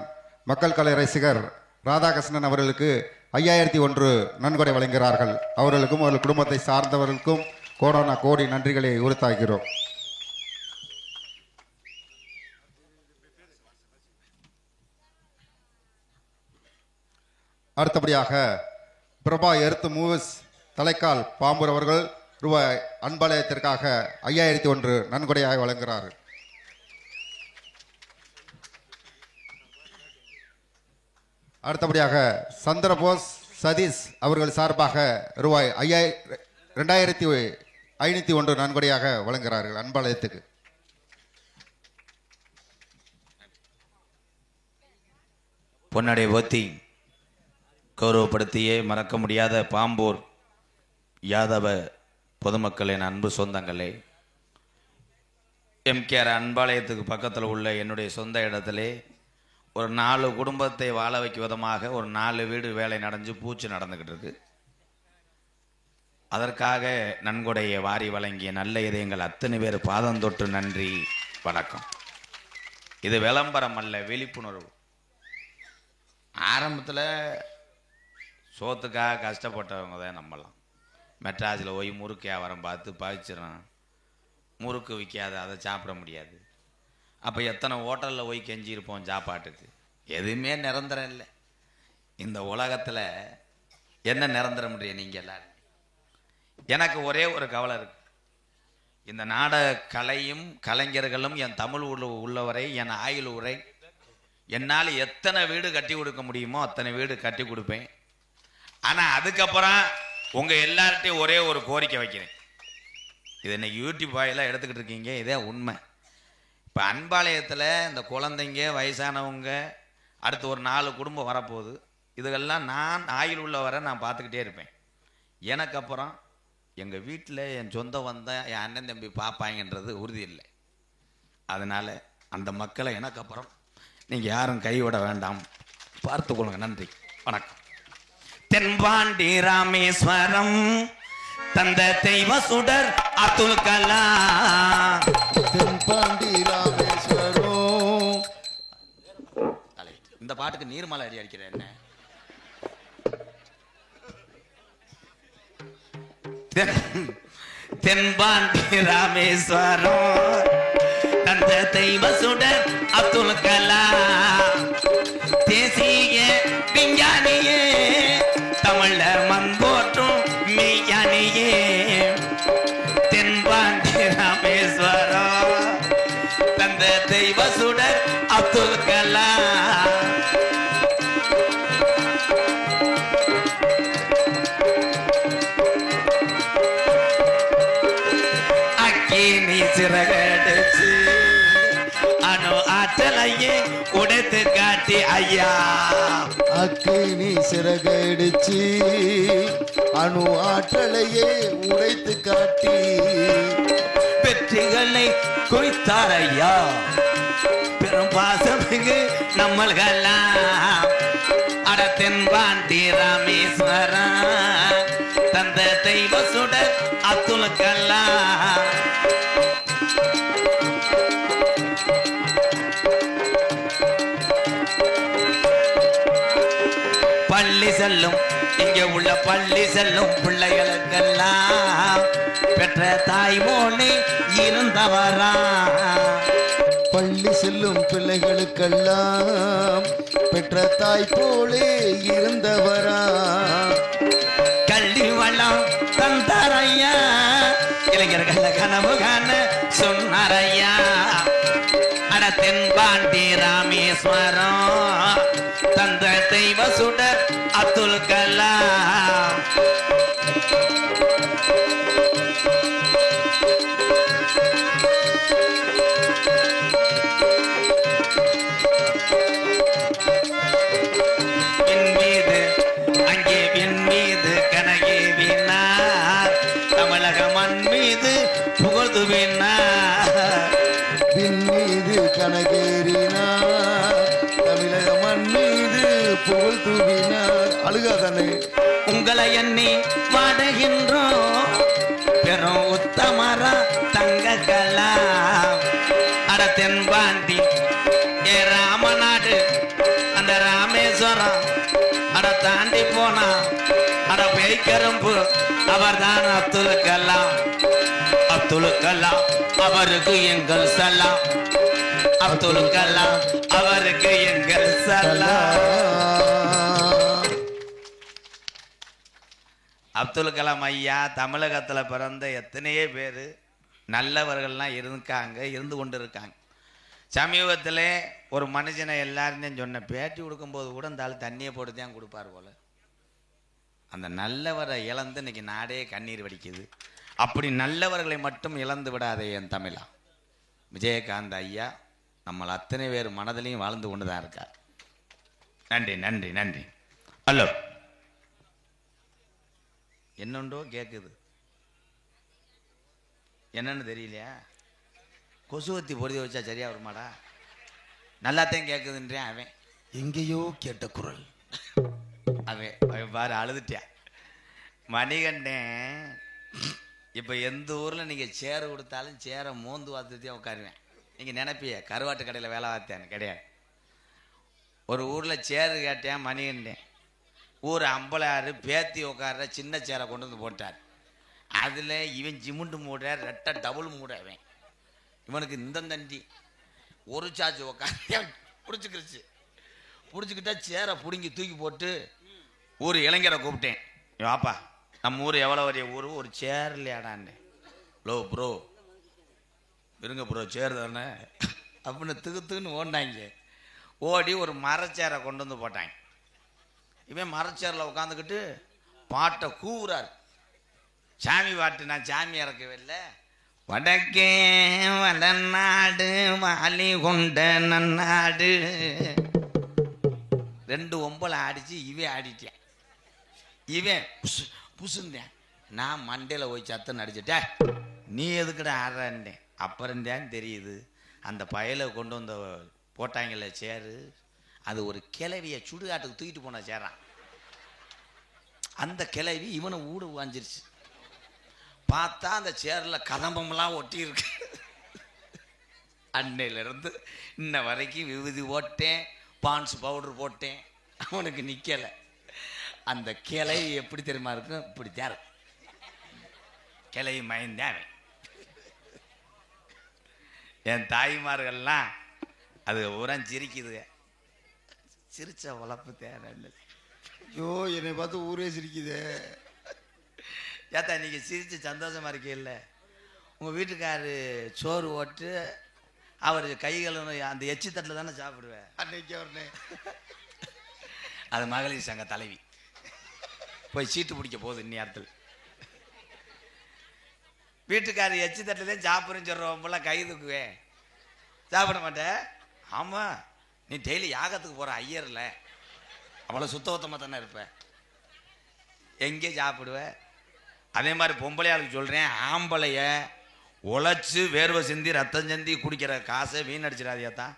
[SPEAKER 3] மக்கள் கலை ரசிகர் ராதாகிருஷ்ணன் அவர்களுக்கு 5001 நன்கொடை வழங்குகிறார்கள். அவர்களுக்கும் அவர்கள் குடும்பத்தை சார்ந்தவர்களுக்கும் கோடான கோடி நன்றிகளை உறுத்தாகிறோம். அடுத்தபடியாக பிரபா எர்த் மூவ்ஸ் தலைக்கால் பாம்பூர் அவர்கள் ரூபாய் அன்பாலயத்திற்காக 5001 நன்கொடையாக வழங்குகிறார்கள். அடுத்தபடியாக சந்திரபோஸ் சதீஷ் அவர்கள் சார்பாக ரூபாய் 2501 நன்கொடையாக வழங்குகிறார்கள் அன்பாலயத்துக்கு.
[SPEAKER 1] பொன்னடை ஓத்தி கௌரவப்படுத்தியே மறக்க முடியாத பாம்பூர் யாதவ பொதுமக்களின் அன்பு சொந்தங்களே, எம்கேஆர் அன்பாலயத்துக்கு பக்கத்தில் உள்ள என்னுடைய சொந்த இடத்திலே ஒரு 4 குடும்பத்தை வாழ வைக்கும் விதமாக ஒரு 4 வீடு வேலை நடந்து பூச்சி நடந்துக்கிட்டு இருக்கு. அதற்காக நன்கொடையை வாரி வழங்கிய நல்ல இதயங்கள் அத்தனை பேர் பாதம் தொட்டு நன்றி வணக்கம். இது விளம்பரம் அல்ல, விழிப்புணர்வு. ஆரம்பத்தில் சோத்துக்காக கஷ்டப்பட்டவங்க தான் நம்மலாம். மெட்ராஸில் போய் முறுக்கு வியாபாரம் பார்த்து பாய்ச்சிடறான், முறுக்கு விற்காது, அதை சாப்பிட முடியாது. அப்போ எத்தனை ஹோட்டலில் போய் கெஞ்சிருப்போம் சாப்பாட்டுக்கு. எதுவுமே நிரந்தரம் இல்லை இந்த உலகத்தில். என்ன நிரந்தரம் முடியும் நீங்கள் எல்லாரும்? எனக்கு ஒரே ஒரு கவலை இருக்கு. இந்த நாடக கலையும் கலைஞர்களும் என் தமிழ் உள்ளவரை என் ஆயுள் உரை என்னால் எத்தனை வீடு கட்டி கொடுக்க முடியுமோ அத்தனை வீடு கட்டி கொடுப்பேன். ஆனால் அதுக்கப்புறம் உங்கள் எல்லார்ட்டையும் ஒரே ஒரு கோரிக்கை வைக்கிறேன். இது இன்னைக்கு யூடியூப் வாயிலாக எடுத்துக்கிட்டு இருக்கீங்க, இதே உண்மை. இப்போ அன்பாலயத்தில் இந்த குழந்தைங்க வயசானவங்க அடுத்து ஒரு 4 குடும்பம் வரப்போகுது. இதுகெல்லாம் நான் ஆயுள் உள்ள வரை நான் பார்த்துக்கிட்டே இருப்பேன். எனக்கு அப்புறம் எங்கள் வீட்டில் என் சொந்தம் வந்தால் என் அண்ணன் தம்பி பார்ப்பாங்கன்றது உறுதி இல்லை. அதனால் அந்த மக்களை எனக்கு அப்புறம் நீங்கள் யாரும் கைவிட வேண்டாம், பார்த்துக்கொள்ளுங்க. நன்றி, வணக்கம். தென்பாண்டி ராமேஸ்வரம் தந்த தெய்வ சுடர் அப்துல் கலாம்.
[SPEAKER 2] தென்பாண்டி ராமேஸ்வரம்.
[SPEAKER 1] இந்த பாட்டுக்கு நீர்மலை அடி அடிக்கிறேன் என்ன? தென்பாண்டி ராமேஸ்வரம் தந்த தெய்வ சுடர் அப்துல் கலாம். தேசிய விஞ்ஞானியே, தமிழர் மண்போற்றும் மெய்ஞானியே. தென்பாண்டி ராமேஸ்வரம் தந்த தெய்வ சுடர் அப்துல் கலாம். அக்கினி சிறகடிச்சு அணு ஆற்றலையே உடைத்து காட்டி ஐயா.
[SPEAKER 2] அக்கினி சிறகடிச்சு அணு ஆற்றலையே உடைத்து காட்டி
[SPEAKER 1] வெற்றிகளை குவித்தார் ஐயா. பெரும் பாசமிகு நம்மள்கெல்லாம் அட தென்பாண்டி ராமேஸ்வரம் தந்த தெய்வ சுடர் அப்துல் கலாம். பள்ளி செல்லும் இங்கே உள்ள பள்ளி செல்லும் பிள்ளைகளுக்கெல்லாம் பெற்ற தாய்மொழி இருந்தவரா.
[SPEAKER 2] பள்ளி செல்லும் பிள்ளைகளுக்கெல்லாம் பெற்ற தாய் போலே இருந்தவரா.
[SPEAKER 1] கல்வி வளம் தந்தாரையா, இளைஞர்கள் கனவு காண சொன்னாரையா. அட தென்பாண்டி ராமேஸ்வரம் தந்த தெய்வ சுடர் அப்துல் கலாம். என் மீது தமிழகத்தின் மீது கணக்கேறினார், தமிழக மண் மீது புகழ் தூவினார். அழுகாதானே?
[SPEAKER 5] உங்களை எண்ணி வாடுகின்றோம் பெரும் உத்தமரா தங்க கலா அட தென்பாண்டி ஏ ராமநாடு அந்த ராமேஸ்வரம் அட தாண்டி போனா அட பேய்கரும்பு அவர் தான் அப்துல் கலாம். அப்துல் கலாம் அவருக்கு எங்கள் சலாம். அப்துல் கலாம் அவருக்கு எங்கள் சலாம். அப்துல் கலாம் ஐயா தமிழகத்தில் பிறந்த எத்தனையோ பேர் நல்லவர்கள்லாம் இருந்து கொண்டு இருக்காங்க. சமீபத்தில் ஒரு மனுஷனை எல்லாருமே சொன்ன பேட்டி கொடுக்கும்போது கூட இந்த ஆள் தண்ணியை போட்டு தான் கொடுப்பார் போல. அந்த நல்லவரை இழந்து இன்னைக்கு நாடே கண்ணீர் வடிக்குது. அப்படி நல்லவர்களை மட்டும் இழந்து விடாதே என் தமிழா. விஜயகாந்த் ஐயா நம்மளை அத்தனை பேர் மனதிலையும் வாழ்ந்து கொண்டு தான் இருக்கார். நன்றி நன்றி நன்றி. ஹலோ, என்னண்டோ கேட்குது, என்னன்னு தெரியலையா? கொசுவத்தி பொருதி வச்சா சரியா வருமாடா? நல்லாத்தையும் கேட்குதுன்றேன். அவன்
[SPEAKER 1] எங்கேயோ கேட்ட குரல்.
[SPEAKER 5] அவன் பாரு அழுதுட்டியா. மணிகண்டன் இப்போ எந்த ஊரில் நீங்கள் சேரு கொடுத்தாலும் சேரை மோந்து வாத்துத்தையும் உட்காருவேன். நீங்கள் நினைப்பிய கருவாட்டு கடையில் வேலை பார்த்தேன்னு கிடையாது. ஒரு ஊரில் சேரு கேட்டேன் மணிகண்டன். ஊர் அம்பலாறு பேத்தி உட்கார சின்ன சேரை கொண்டு வந்து போட்டார். அதில் இவன் ஜிமுண்டு மூட ரெட்டை டபுள் மூட. அவன் இவனுக்கு இந்த தண்டி ஒரு சார்ஜ் உட்கார பிடிச்சிக்கிருச்சு. பிடிச்சிக்கிட்டா சேரை பிடுங்கி தூக்கி போட்டு ஊர் இளைஞரை கூப்பிட்டேன். வாப்பா, நம்ம ஊர் எவ்வளோ வரைய ஊர், ஒரு சேர் இல்லையாடான்னு. லோ ப்ரோ, இருங்க ப்ரோ, சேர் தானே அப்படின்னு திகுத்துன்னு ஓடினாங்க. ஓடி ஒரு மரச்சேரை கொண்டு வந்து போட்டாங்க. இவன் மரச்சேரில் உட்காந்துக்கிட்டு பாட்டை கூவுறார். சாமி பாட்டு. நான் சாமி இறக்கவே இல்லை. வடக்கே வடநாடு வாலி கொண்ட நன்னாடு. 2 ஒம்பளை ஆடிச்சு. இவன் ஆடிட்டேன். இவன் புசுந்தேன். நான் மண்டையில் போய் சத்தம் அடிச்சுட்டேன். நீ எதுக்கிட்ட ஆடுறேன்? அப்புறம் தான் தெரியுது அந்த பயலை கொண்டு வந்த போட்டாங்கல்ல சேரு, அது ஒரு கிளவியை சுடுகாட்டுக்கு தூக்கிட்டு போன சேரான். அந்த கிளவி இவனை ஊடு வாஞ்சிருச்சு. பார்த்தா அந்த சேரில் கதம்பம்லாம் ஒட்டி இருக்கு. அன்னையிலிருந்து இன்ன வரைக்கும் விபூதி போட்டேன், பான்ஸ் பவுடர் போட்டேன், அவனுக்கு நிற்கலை. அந்த கிளை எப்படி தெரியுமா இருக்கும்? இப்படி தேர் கிளை மயந்தேன். என் தாய்மார்கள்லாம் அது உரம் சிரிக்குதுங்க. சிரிச்ச வளர்ப்பு தேவை.
[SPEAKER 1] ஐயோ, என்னை பார்த்து ஊரே சிரிக்குதே.
[SPEAKER 5] ஏத்தா நீங்கள் சிரித்து சந்தோஷமாக இருக்கீல்ல? உங்கள் வீட்டுக்காரு சோறு ஓட்டு அவர் கைகளும் அந்த எச்சி தட்டில் தானே சாப்பிடுவேன்.
[SPEAKER 1] அன்னைக்கு அவர்னே
[SPEAKER 5] அது மகளிர் சங்க தலைவி போய் சீட்டு பிடிக்க போகுது இந்நேரத்தில். வீட்டுக்காரர் எச்சி தட்டில் தான் சாப்பிட்றேன்னு சொல்கிறவங்களாம் கை தூக்குவேன். சாப்பிட மாட்டேன். ஆமாம், நீ டெய்லி யாகத்துக்கு போகிற ஐயரில் அவ்வளோ சுத்தபத்தமாக தானே இருப்பேன். எங்கே சாப்பிடுவேன்? அதே மாதிரி பொம்பளையாளுக்கு சொல்கிறேன், ஆம்பளைய உழைச்சி வேர்வை சிந்தி ரத்தம் சிந்தி குடிக்கிற காசை வீணடிச்சிடாதியா தான்.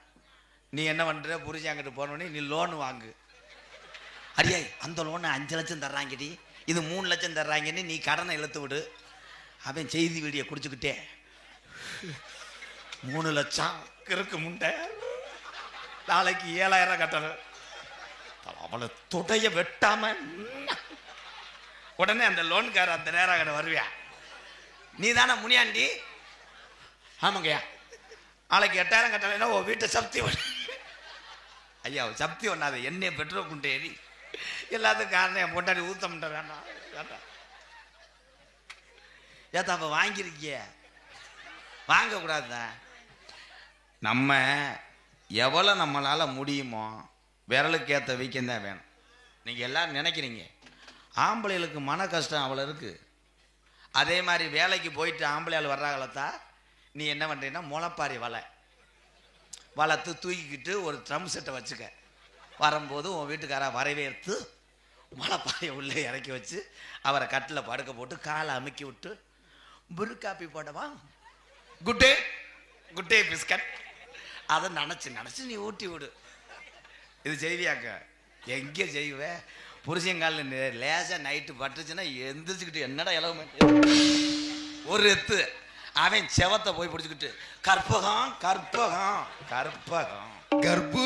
[SPEAKER 5] நீ என்ன பண்ணுற? புரிஞ்சு அங்கிட்டு போனோடனே நீ லோன் வாங்கு. அடியே, அந்த லோனை 5 லட்சம் தர்றாங்கடி, இது 3 லட்சம் தர்றாங்கன்னு நீ கடனை இழுத்து விடு. அவன் செய்தி வீடியோ குடிச்சுக்கிட்டே 3 லட்சம் கிறுக்கு முண்டை, நாளைக்கு 7,000 கட்டணும். அவளை துடைய வெட்டாம உடனே அந்த லோன்கார அந்த நேரம் கடை வருவியா? நீ தானே முனியாண்டி? ஆமாங்கய்யா, நாளைக்கு 8,000 கட்டலைன்னா ஓ வீட்டை சப்தி ஐயா சப்தி ஒண்ணாது. என்னைய பெட்ரோல் குண்டே ஏறி எல்லாத்துக்கும் காரணம் என் பொண்டாடி ஊத்தம்ன்ற வேண்டாம் வேண்டாம். ஏத்தா அப்ப வாங்கியிருக்கிய? வாங்கக்கூடாதுதான். நம்ம எவ்வளோ நம்மளால முடியுமோ விரலுக்கு ஏற்ற வீக்கம் தான் வேணும். நீங்கள் எல்லாரும் நினைக்கிறீங்க ஆம்பளைகளுக்கு மன கஷ்டம் அவ்வளோ இருக்குது. அதே மாதிரி வேலைக்கு போயிட்டு ஆம்பளையால் வர்றாங்களத்தா, நீ என்ன பண்ணுறீங்கன்னா முளைப்பாரி வளர்த்து தூக்கிக்கிட்டு ஒரு ட்ரம் செட்டை வச்சுக்க. வரும்போது உன் வீட்டுக்காரா வரவேற்று முளைப்பாரியை உள்ளே இறக்கி வச்சு அவரை கட்டில் படுக்க போட்டு காலை அமுக்கி விட்டு புரு காப்பி போடவா, good day good Gutte biscuit அதை நினச்சி நீ ஊட்டி விடு. இது செய்வியாக்க? எங்கே செய்வ? புருஷங்காலில் லேசாக நைட்டு பட்டுச்சுன்னா எந்திரிச்சுக்கிட்டு என்னடா இலவு ஒரு எத்து அவன் செவத்தை போய் பிடிச்சிக்கிட்டு கற்பகம் கற்பகம் கற்பகம் கர்ப்பு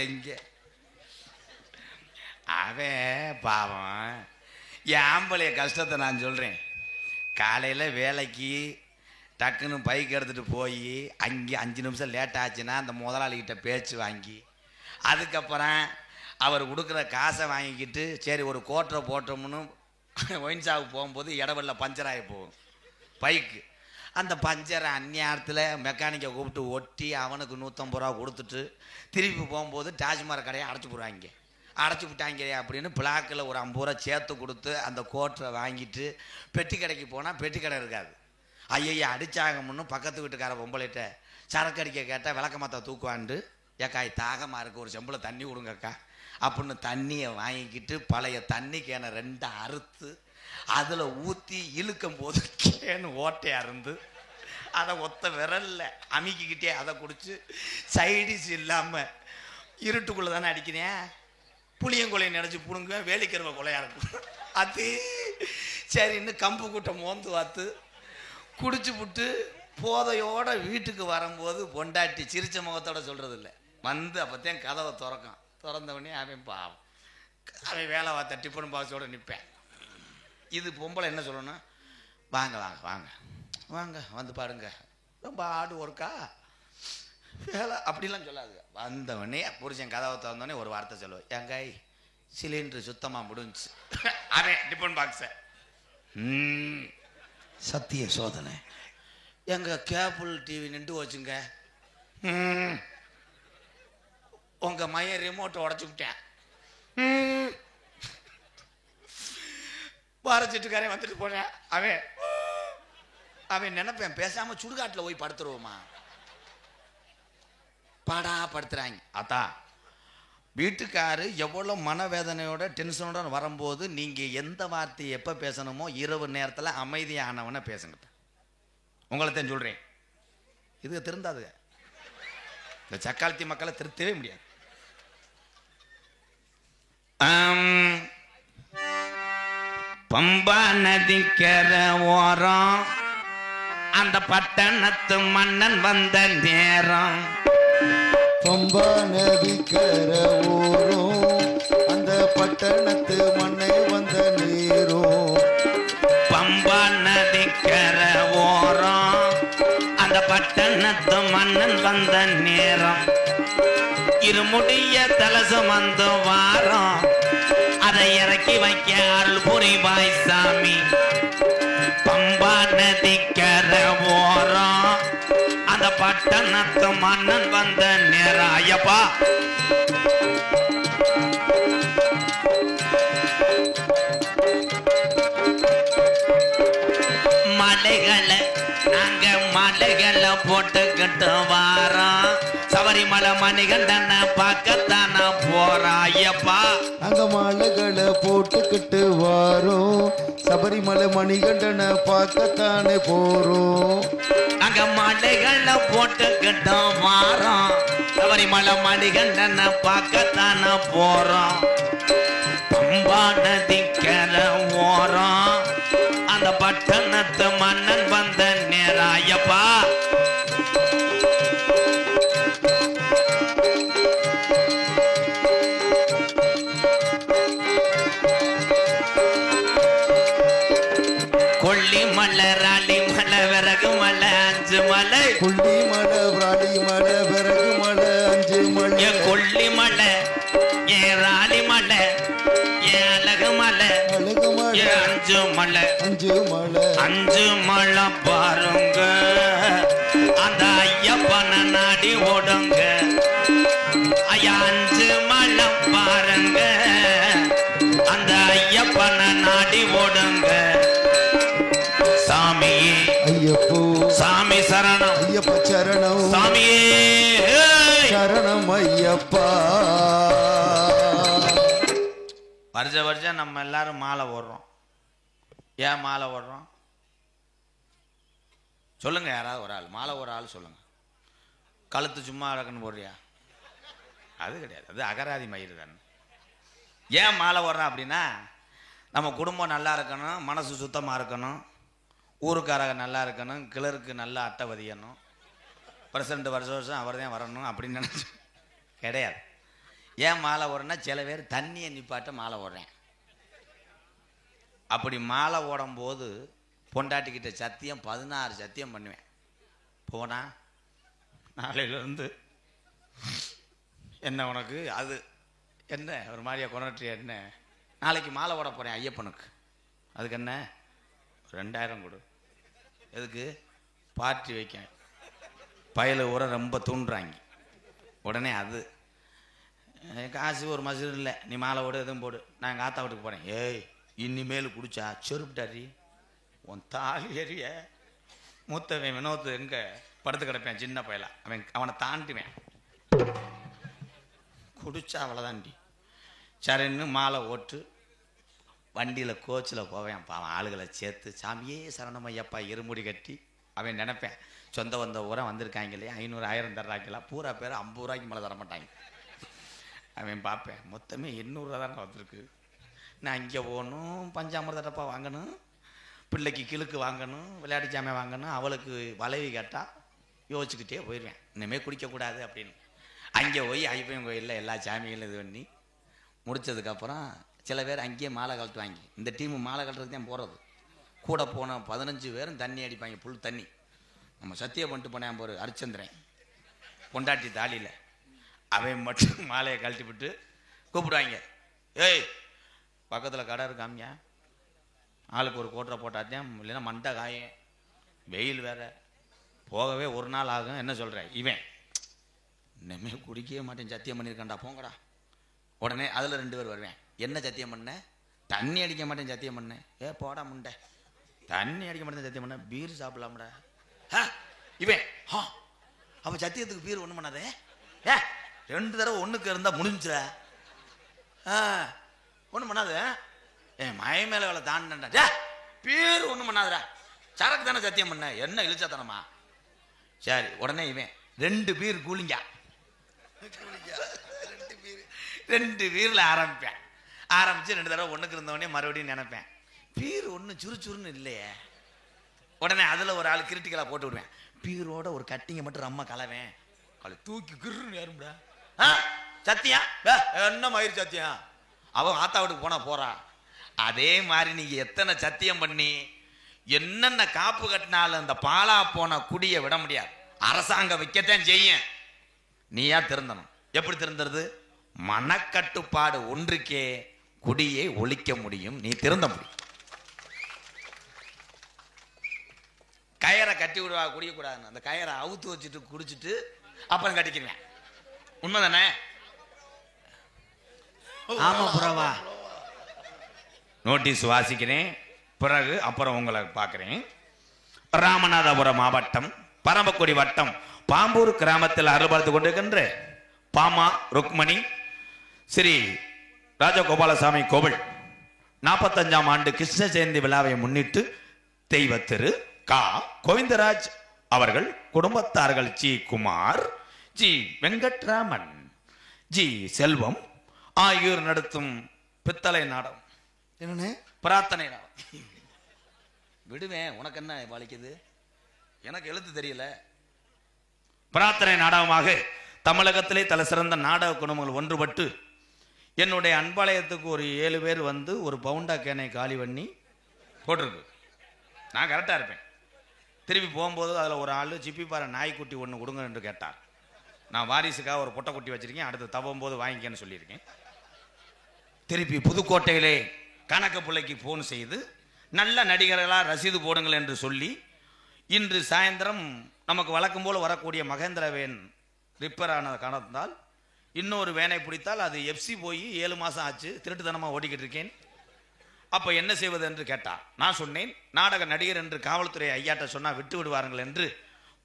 [SPEAKER 5] எங்க அவன் பாவம். என் ஆம்பளைய கஷ்டத்தை நான் சொல்கிறேன். காலையில் வேலைக்கு டக்குன்னு பைக் எடுத்துகிட்டு போய் அங்கே 5 நிமிஷம் லேட் ஆச்சுன்னா அந்த முதலாளிகிட்ட பேச்சு வாங்கி அதுக்கப்புறம் அவர் கொடுக்குற காசை வாங்கிக்கிட்டு சரி ஒரு கோட்டரை போட்டோம்னு ஒயின் ஷாப்புக்கு போகும்போது இடவெல்ல பஞ்சர் ஆகி போகும் பைக்கு. அந்த பஞ்சரை அந்நியாரத்தில் மெக்கானிக்கை கூப்பிட்டு ஒட்டி அவனுக்கு 150 ரூபா கொடுத்துட்டு திருப்பி போகும்போது டாஜ்மஹால் கடையை அடைச்சி போடுவாங்க. அடைச்சி விட்டாங்க அப்படின்னு பிளாக்கில் ஒரு 50 ரூபா சேர்த்து கொடுத்து அந்த கோட்டரை வாங்கிட்டு பெட்டி கடைக்கு போனால் பெட்டி கடை இருக்காது. ஐயா அடிச்சாகமுன்னு பக்கத்து வீட்டுக்கார பொம்பளைகிட்ட சரக்கு அடிக்க கேட்டால் விளக்கமாத்த தூக்குவாண்டு ஏக்காய் தாகமாக இருக்கு ஒரு செம்பில் தண்ணி கொடுங்கக்கா அப்படின்னு தண்ணியை வாங்கிக்கிட்டு பழைய தண்ணி கேனை 2 அறுத்து அதில் ஊற்றி இழுக்கும் போது கேனு ஓட்டையாக இருந்து அதை ஒத்த விரலில் அமுக்கிக்கிட்டே அதை குடிச்சு சைடிஸ் இல்லாமல் இருட்டுக்குள்ளே தானே அடிக்கிறேன். புளியங்கொலையை நினச்சி பிடுங்குவேன். வேலிக்கிறவ கொலையாக இருக்கும் அது சரி. இன்னும் கம்பு கூட்டம் மோந்து பார்த்து குடிச்சு விட்டு போதையோட வீட்டுக்கு வரும்போது பொண்டாட்டி சிரிச்ச முகத்தோட சொல்கிறது இல்லை வந்து அப்போத்தான் கதவை திறந்தவொடனே அவன் பாவம் அவன் வேலை பார்த்த டிஃபன் பாக்ஸோடு நிற்பேன். இது பொம்பளை என்ன சொல்லணும்? வாங்க வாங்க வாங்க வாங்க வந்து பாருங்க ரொம்ப ஆடு ஒர்க்கா வேலை அப்படிலாம் சொல்லாது. வந்தவொடனே புருஷன் கதவை திறந்தோடனே ஒரு வார்த்தை சொல்லுவேன், எங்காய் சிலிண்டரு சுத்தமாக முடிஞ்சு அவன் டிஃபன் பாக்ஸை சத்திய சோதனை எங்க கேபிள் டிவி நின்று வச்சுங்க உங்க மைய ரிமோட்டை உடச்சு விட்டேன். பாரச்சிட்டுக்காரன் வந்துட்டு போனேன். அவன் நினைப்பேன் பேசாம சுடுகாட்டில் போய் படுத்துருவோமா பாடா படுத்துறாங்க. அதான் வீட்டுக்காரு எவ்வளோ மனவேதனையோட டென்ஷனோட வரும்போது நீங்கள் எந்த வார்த்தையை எப்போ பேசணுமோ இரவு நேரத்தில் அமைதியானவனை பேசுங்க. உங்களை தான் சொல்கிறேன். இது திருந்தாதுங்க. இந்த சக்காலத்தி மக்களை திருத்தவே முடியாது. பம்பா நதிக்கரை ஓரம் அந்த பட்டணத்து மன்னன் வந்த நேரம்.
[SPEAKER 6] பம்பா நதிக்கரை ஓரம் அந்த பட்டணத்து மண்ணை வந்த நேரம்.
[SPEAKER 5] பம்பா நதிக்கரை ஓரம் அந்த பட்டணத்து மன்னன் வந்த நேரம். இருமுடிய தலசு வந்து வாரம் அதை இறக்கி வைக்க அருள் புரிவாய் சாமி. பம்பா நதிக்கரை ஓரம் அந்த பட்டணத்து மன்னன் வந்த நேரம். ஐயப்பா மலைகளை நாங்க மலைகளை போட்டுக்கிட்டு வாரோம். சபரிமலை மணிகண்டனை பார்க்கத்தான போறோம். ஐயப்பா
[SPEAKER 6] நாங்க மாலைகளை போட்டுக்கிட்டு வாரோம். சபரிமலை மணிகண்டனை பார்க்கத்தானே போறோம்.
[SPEAKER 5] நாங்க மலைகளை போட்டுக்கிட்டு வாரோம். சபரிமலை மணிகண்டனை பார்க்கத்தான போறோம். பம்பா நதிக்கரை ஓரம் அந்த பட்டணத்து மன்னன் வந்த நேரம். ஐயப்பா கொல்லிமலை ராலிமலை விறகு மலை 5 மலை.
[SPEAKER 6] கொல்லிமலை ராலிமலை விறகு மலை 5 மலை.
[SPEAKER 5] கொல்லிமலை ஏன் ராலிமலை ஏன் அழகு மலை
[SPEAKER 6] அழகு மலை
[SPEAKER 5] 5 மலை.
[SPEAKER 6] 5 மலை
[SPEAKER 5] 5 மலை பாருங்க அந்த ஐயப்பனை நாடி ஓடுங்க. ஐயா 5 மலை பாருங்க அந்த ஐயப்பனை நாடி ஓடுங்க. சாமியே
[SPEAKER 6] ஐயப்போ
[SPEAKER 5] சாமி சரணம்
[SPEAKER 6] ஐயப்ப சரணம்
[SPEAKER 5] சாமியே
[SPEAKER 6] சரணம் ஐயப்பா.
[SPEAKER 5] வருஷம் நம்ம எல்லாரும் மாலை ஓடுறோம். ஏன் மாலை ஓடுறோம்? சொல்லுங்க, யாராவது ஒரு ஆள் மாலை ஒரு ஆள் சொல்லுங்க. கழுத்து சும்மா அடக்கணும் போடுறியா? அது கிடையாது, அது அகராதி மயிறு தானே. ஏன் மாலை ஓடுறான் அப்படின்னா, நம்ம குடும்பம் நல்லா இருக்கணும், மனசு சுத்தமாக இருக்கணும், ஊருக்காரங்க நல்லா இருக்கணும், கிளருக்கு நல்லா அட்டை பதியணும், பிரசிடண்ட் வருஷம் வருஷம் அவர் தான் வரணும் அப்படின்னு நினச்சி கிடையாது. ஏன் மாலை ஓடுறேன்னா, சில பேர் தண்ணியை நிப்பாட்ட மாலை ஓடுறேன். அப்படி மாலை ஓடும்போது பொண்டாட்டிக்கிட்ட சத்தியம் 16 சத்தியம் பண்ணுவேன். போனா நாளையிலேருந்து என்ன உனக்கு அது என்ன ஒரு மாதிரியா கொண்டாட்டி என்ன, நாளைக்கு மாலை ஓட போகிறேன் ஐயப்பனுக்கு, அதுக்கு என்ன 2000 கொடு. எதுக்கு? பார்ட்டி வைக்க. பயல ஊற ரொம்ப தூண்டுறாங்க. உடனே அது காசு ஒரு மசூர் இல்லை, நீ மாலை ஓடு எதுவும் போடு, நான் எங்கள் ஆத்தா வீட்டுக்கு போகிறேன். ஏய் இனிமேல் குடிச்சா செருப்புட்டாரி உன் தாலி எறிய. மூத்தவன் வினோத்து எங்கே படுத்து கிடப்பேன், சின்ன பயலா, அவனை தாண்டுவேன். குடிச்சா அவ்வளோதான்டி. சரின்னு மாலை ஓட்டு வண்டியில் கோச்சில் போவேன். பாவன் ஆளுகளை சேர்த்து சாமியே சரணமையப்பா இருமுடி கட்டி அவன் நினைப்பேன், சொந்த வந்த ஊரை வந்திருக்காங்க இல்லையா, 500 1000 தர்றாக்கலாம், பூரா பேர் 50 ரூபாய்க்கு மேலே தரமாட்டாங்க. அவன் பார்ப்பேன், மொத்தமே 800 தானே வந்திருக்கு, நான் இங்கே போகணும், பஞ்சாமிரத டப்பா வாங்கணும், பிள்ளைக்கு கிழுக்கு வாங்கணும், விளையாட்டு ஜாமான் வாங்கணும், அவளுக்கு வளைவி கேட்டால் யோசிச்சுக்கிட்டே போயிடுவேன், இனிமேல் குடிக்கக்கூடாது அப்படின்னு. அங்கே போய் ஐயப்பன் கோயிலில் எல்லா சாமிகளும் இது பண்ணி முடித்ததுக்கப்புறம் சில பேர் அங்கேயே மாலை கழட்டுவாங்க. இந்த டீமு மாலை கழட்டுறதுக்கு தான் போகிறது. கூட போன 15 பேரும் தண்ணி அடிப்பாங்க, புல் தண்ணி. நம்ம சத்தியம் பண்ணிட்டு போனேன் போரு அரிச்சந்திரன் பொண்டாட்டி தாலியில், அவன் மட்டும் மாலையை கழட்டி விட்டு கூப்பிடுவாங்க. ஏய் பக்கத்தில் கடை இருக்காமியா, ஆளுக்கு ஒரு கோட்டரை போட்டாத்தேன், இல்லைன்னா மண்டை காயம், வெயில் வேற, போகவே ஒரு நாள் ஆகும். என்ன சொல்கிறேன்? இவன் இனிமேல் குடிக்கவே மாட்டேன், சத்தியம் பண்ணியிருக்கான்டா போங்கடா. உடனே அதில் 2 பேர் வருவேன். என்ன சத்தியம் பண்ண? தண்ணி அடிக்க மாட்டேன் சத்தியம் பண்ணேன். ஏ போடா முண்டை, தண்ணி அடிக்க மாட்டேன் சத்தியம் பண்ண, பீர் சாப்பிடலாம்டா. இவன் அவன் சத்தியத்துக்கு பீர் ஒன்றும் பண்ணாதே, 2 தடவை ஒன்றுக்கு இருந்தால் முடிஞ்சுற, ஒன்றும் பண்ணாத, என் மய மேலே வேலை தாண்டா, பீர் ஒன்றும் பண்ணாதடா, சரக்கு தானே சத்தியம் பண்ண, என்ன இழிச்சாத்தனமா. சரி, உடனே இவன் 2 பீர் கூலிங்க, 2 பீரில் ஆரம்பிப்பேன். ஆரம்பித்து 2 தடவை ஒன்றுக்கு இருந்தவொடனே மறுபடியும் நினைப்பேன், பீர் ஒன்று சுறுச்சுறுன்னு இல்லையே. உடனே அதில் ஒரு ஆள் கிரிட்டிக்கலாக போட்டு விடுவேன், பீரோட ஒரு கட்டிங்க மட்டும் ரம்ம கலவேன், அவளை தூக்கி கிருன்னு ஏறும்டா. சத்தியம் என்ன மயிர் சத்தியம், அவன் ஆத்தா வீட்டுக்கு போனா போறா. அதே மாதிரி நீங்க எத்தனை சத்தியம் பண்ணி என்னென்ன காப்பு கட்டினாலும் அந்த பாலா போன குடியை விட முடியாது. அரசாங்கம் வைக்கத்தான் செய்யும், நீயா திருந்தணும். எப்படி திருந்துறது? மனக்கட்டுப்பாடு ஒன்றுக்கே குடியை ஒழிக்க முடியும், நீ திருந்த முடியும். கயரை கட்டி விடுவா குடிக்கக்கூடாதுன்னு, அந்த கயரை அவுத்து வச்சுட்டு குடிச்சிட்டு அப்புறம் கட்டிக்கிறேன். உண்மைதானே? ஆமா புறவா. நோட்டீஸ் வாசிக்கிறேன், பிறகு அப்புறம் உங்களை பார்க்கிறேன். ராமநாதபுரம் மாவட்டம் பரமக்குடி வட்டம் பாம்பூர் கிராமத்தில் அருள்பார்த்து கொண்டிருக்கின்ற பாமா ருக்மணி ஸ்ரீ ராஜகோபாலசாமி கோவில் 45ஆம் ஆண்டு கிருஷ்ண ஜெயந்தி விழாவை முன்னிட்டு தெய்வ திரு கா கோவிந்தராஜ் அவர்கள் குடும்பத்தார்கள் G Kumar, G Venkatraman, G Selvam ஆகியோர் நடத்தும் பித்தளை நாடகம்.
[SPEAKER 6] என்னண்ணே?
[SPEAKER 5] பிரார்த்தனை நாடகம். விடுவேன், உனக்கு என்ன வலிக்குது, எனக்கு எழுத்து தெரியல. பிரார்த்தனை நாடகமாக தமிழகத்திலே தலை சிறந்த நாடக குடும்பங்கள் ஒன்றுபட்டு என்னுடைய அன்பாலயத்துக்கு ஒரு 7 பேர் வந்து ஒரு பவுண்டா கேனை காலி பண்ணி போட்டிருக்கு. நான் கரெக்டாக இருப்பேன். திருப்பி போகும்போது அதில் ஒரு ஆள் சிப்பி பாறை நாய்க்குட்டி ஒன்று கொடுங்க என்று கேட்டார். நான் வாரிசுக்காக ஒரு பொட்டை குட்டி வச்சிருக்கேன், அடுத்து தவம்போது வாங்கிக்கன்னு சொல்லியிருக்கேன். திருப்பி புதுக்கோட்டையிலே கணக்கு பிள்ளைக்கு ஃபோன் செய்து நல்ல நடிகர்களாக ரசீது போடுங்கள் என்று சொல்லி இன்று சாயந்தரம் நமக்கு வழக்கம் போல் வரக்கூடிய மகேந்திர வேன் ரிப்பேர் ஆன காரணத்தால் இன்னொரு வேனை பிடித்தால் அது எஃப்சி போய் 7 மாதம் ஆச்சு, திருட்டுத்தனமாக ஓடிக்கிட்டு இருக்கேன். அப்போ என்ன செய்வது என்று கேட்டார். நான் சொன்னேன், நாடக நடிகர் என்று காவல்துறை ஐயாட்ட சொன்னால் விட்டு விடுவார்கள் என்று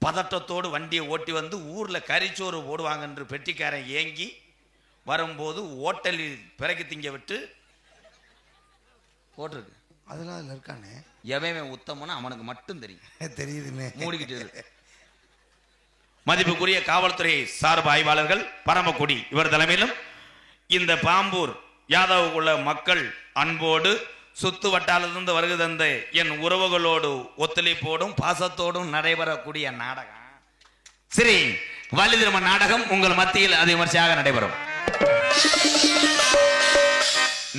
[SPEAKER 5] பதட்டத்தோடு வண்டியை ஓட்டி வந்து ஊரில் கறிச்சோறு போடுவாங்க என்று பெட்டிக்காரன் ஏங்கி வரும்போது ஓட்டலில் பிறகு திங்க விட்டு போட்டிருக்கு.
[SPEAKER 6] அதெல்லாம் அதில் இருக்கானே.
[SPEAKER 5] எவன் உத்தமனோ அவனுக்கு மட்டும் தெரியும்.
[SPEAKER 6] தெரியுதுன்னு
[SPEAKER 5] மூடிக்கிட்டு இரு.
[SPEAKER 1] மதிப்புக்குரிய காவல்துறை சார்பு ஆய்வாளர்கள் பரமக்குடி இவர் தலைமையிலும் இந்த பாம்பூர் யாதவுக்குள்ள மக்கள் அன்போடு சுத்து வட்டாரத்திலிருந்து வருகை தந்த என் உறவுகளோடு ஒத்துழைப்போடும் பாசத்தோடும் நடைபெறக்கூடிய நாடகம் ஸ்ரீ வள்ளி திருமண நாடகம் உங்கள் மத்தியில் அது விமர்சையாக நடைபெறும்.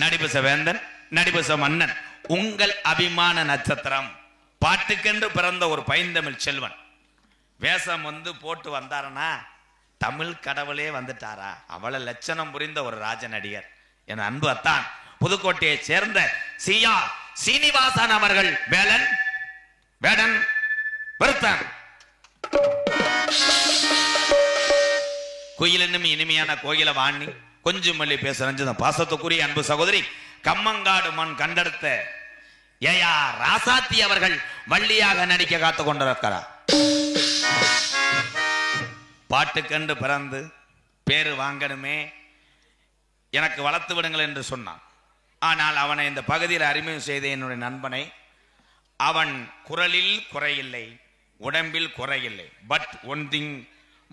[SPEAKER 1] நடிபச வேந்தன், நடிபச மன்னன், உங்கள் அபிமான நட்சத்திரம், பாட்டுக்கென்று பிறந்த ஒரு பைந்தமிழ் செல்வன். வேஷம் போட்டு வந்தாரனா தமிழ் கடவுளே வந்துட்டாரா? அவளை லட்சணம் புரிந்த ஒரு ராஜ நடிகர் என் அன்பு அத்தான் புதுக்கோட்டையை சேர்ந்த சியா சீனிவாசன் அவர்கள் வேலன் வேடன் விருத்தன். குயிலினும் இனிமையான கோயில வாணி கொஞ்சம் மல்லி பேசுற பாசத்துக்குரிய அன்பு சகோதரி கம்மங்காடு மண் கண்டெடுத்த ஏயா ராசாத்தி அவர்கள் வள்ளியாக நடிக்க காத்து கொண்டிருக்கிறார். பாட்டுக்கென்று பிறந்து பேரு வாங்கணுமே, எனக்கு வளர்த்து விடுங்கள் என்று சொன்னான். ஆனால் அவனை இந்த பகுதியில் அறிமுகம் செய்த என்னுடைய நண்பனை, அவன் குரலில் குறையில்லை, உடம்பில் குறையில்லை, பட் ஒன் திங்,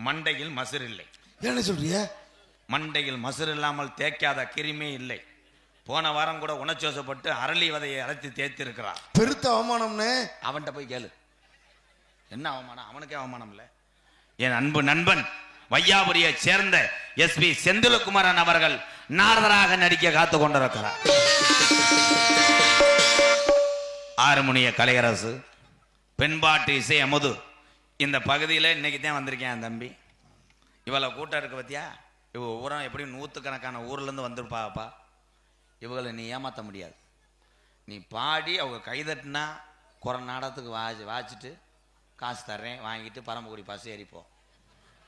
[SPEAKER 1] மண்டையில் மசுர் இல்லை.
[SPEAKER 6] என்ன சொல்றிய?
[SPEAKER 5] மண்டையில் மசுர் இல்லாமல் தேய்க்காத கிருமே இல்லை. போன வாரம் கூட உணர்ச்சோசப்பட்டு அரளி விதையை அரைத்து தேய்த்து இருக்கிறார்.
[SPEAKER 6] பெருத்த அவமானம்னு
[SPEAKER 5] அவன்கிட்ட போய் கேளு. என்ன அவமானம்? அவனுக்கே அவமானம் இல்லை. என் அன்பு நண்பன் வையாபுரியை சேர்ந்த SP செந்திலகுமாரன் அவர்கள் நாரதராக நடிக்க காத்து கொண்டிருக்கிறார். ஆறுமுனிய கலையரசு, பெண்பாட்டு இசை அமுது. இந்த பகுதியில் இன்னைக்கு தான் வந்திருக்கேன் தம்பி. இவளை கூட்டம் இருக்கு பத்தியா? இவ ஊரம் எப்படி நூற்றுக்கணக்கான ஊர்லேருந்து வந்துருப்பாப்பா. இவங்களை நீ ஏமாற்ற முடியாது. நீ பாடி அவங்க கைதட்டினா குறை நாடகத்துக்கு வாச்சிட்டு காசு தர்றேன் வாங்கிட்டு பரமக்குடி பஸ் ஏறிப்போம்.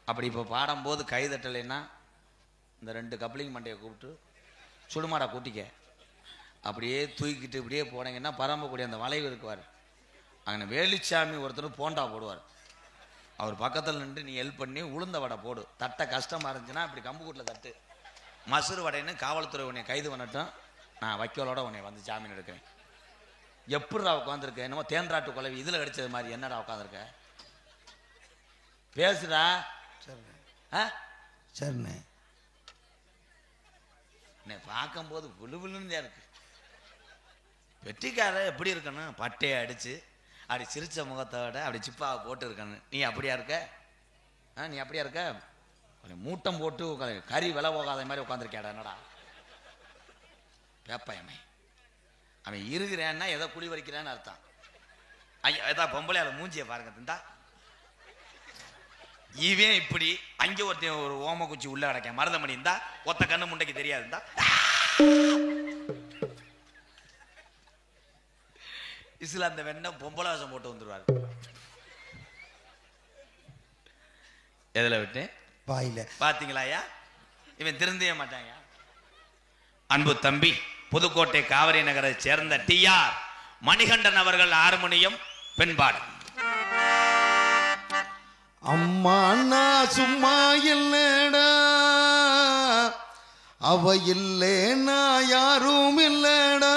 [SPEAKER 5] அப்படி இப்போ பாடும்போது கைதட்டலைன்னா இந்த 2 கப்ளிங் மண்டையை கூப்பிட்டு சுடுமாடா கூட்டிக்க அப்படியே தூக்கிட்டு இப்படியே போனீங்கன்னா பரமக்குடி அந்த வளைவு இருக்குவார். அங்கே வேலுச்சாமி ஒருத்தர் போண்டா போடுவார். அவர் பக்கத்தில் நின்று நீ ஹெல்ப் பண்ணி உளுந்த வடை போடு. தட்டை கஷ்டமாக இருந்துச்சுன்னா இப்படி கம்பு கூட்டில் தட்டு. மசுறு வடைன்னு காவல்துறை உன்னை கைது பண்ணட்டும், நான் வைக்கோலோட உன்னை வந்து ஜாமீன் எடுக்கிறேன். எப்படிடா உட்காந்துருக்க? என்னமோ தேன்றாட்டு குழவி இதில் கடிச்சது மாதிரி என்னடா உட்காந்துருக்க? பேசுடா.
[SPEAKER 6] சரிண்ணே.
[SPEAKER 5] பார்க்கும்போது விழுவிழுந்தே இருக்கு. வெற்றிக்கார எப்படி இருக்கணும்? பட்டையை அடிச்சு அப்படி சிரிச்ச முகத்தோட அப்படி சிப்பாவை போட்டு இருக்கணும். நீ அப்படியா இருக்க? நீ அப்படியா இருக்க? மூட்டம் போட்டு கறி விலை போகாத மாதிரி உட்காந்துருக்கேடா. என்னடா பேப்பயமே? அவன் இருக்கிறான்னா எதோ குழி வரைக்கிறான்னு அர்த்தம். ஐயா ஏதா பொம்பளை அதை மூஞ்சியை பாருங்க. திண்டா இவன் இப்படி அங்கே ஒருத்தன் ஒரு ஓம குச்சி உள்ள கிடக்க மருதமணி இருந்தா ஒத்த கண்ணு முண்டைக்கு தெரியாது இருந்தா இசுல அந்த வெண்ண பொம்பளை வாசம் போட்டு வந்துருவாரு. எதுல விட்டு
[SPEAKER 6] வாயில
[SPEAKER 5] பாத்தீங்களா ஐயா? இவன் திருந்தவே மாட்டாங்க. அன்பு தம்பி புதுக்கோட்டை காவிரி நகரை சேர்ந்த TR மணிகண்டன் அவர்கள் ஹார்மோனியம் பெண்பாடு.
[SPEAKER 6] அம்மா அண்ணா சும்மா இல்லடா, அவ இல்லேனா யாரும் இல்லடா,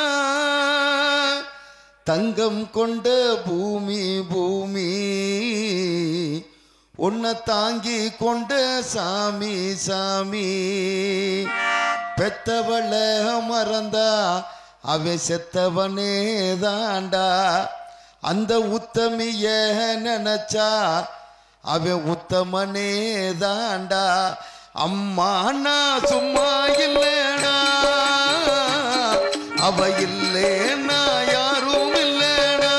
[SPEAKER 6] தங்கம் கொண்ட பூமி பூமி உன்னை தாங்கி கொண்ட சாமி சாமி, பெத்தவள மறந்தா அவ செத்தவனே தாண்டா, அந்த உத்தமிய நினைச்சா அவன் உத்தமனே தாண்டா, அம்மா நான் சும்மா இல்லேனா அவ இல்லேனா யாரும் இல்லேனா,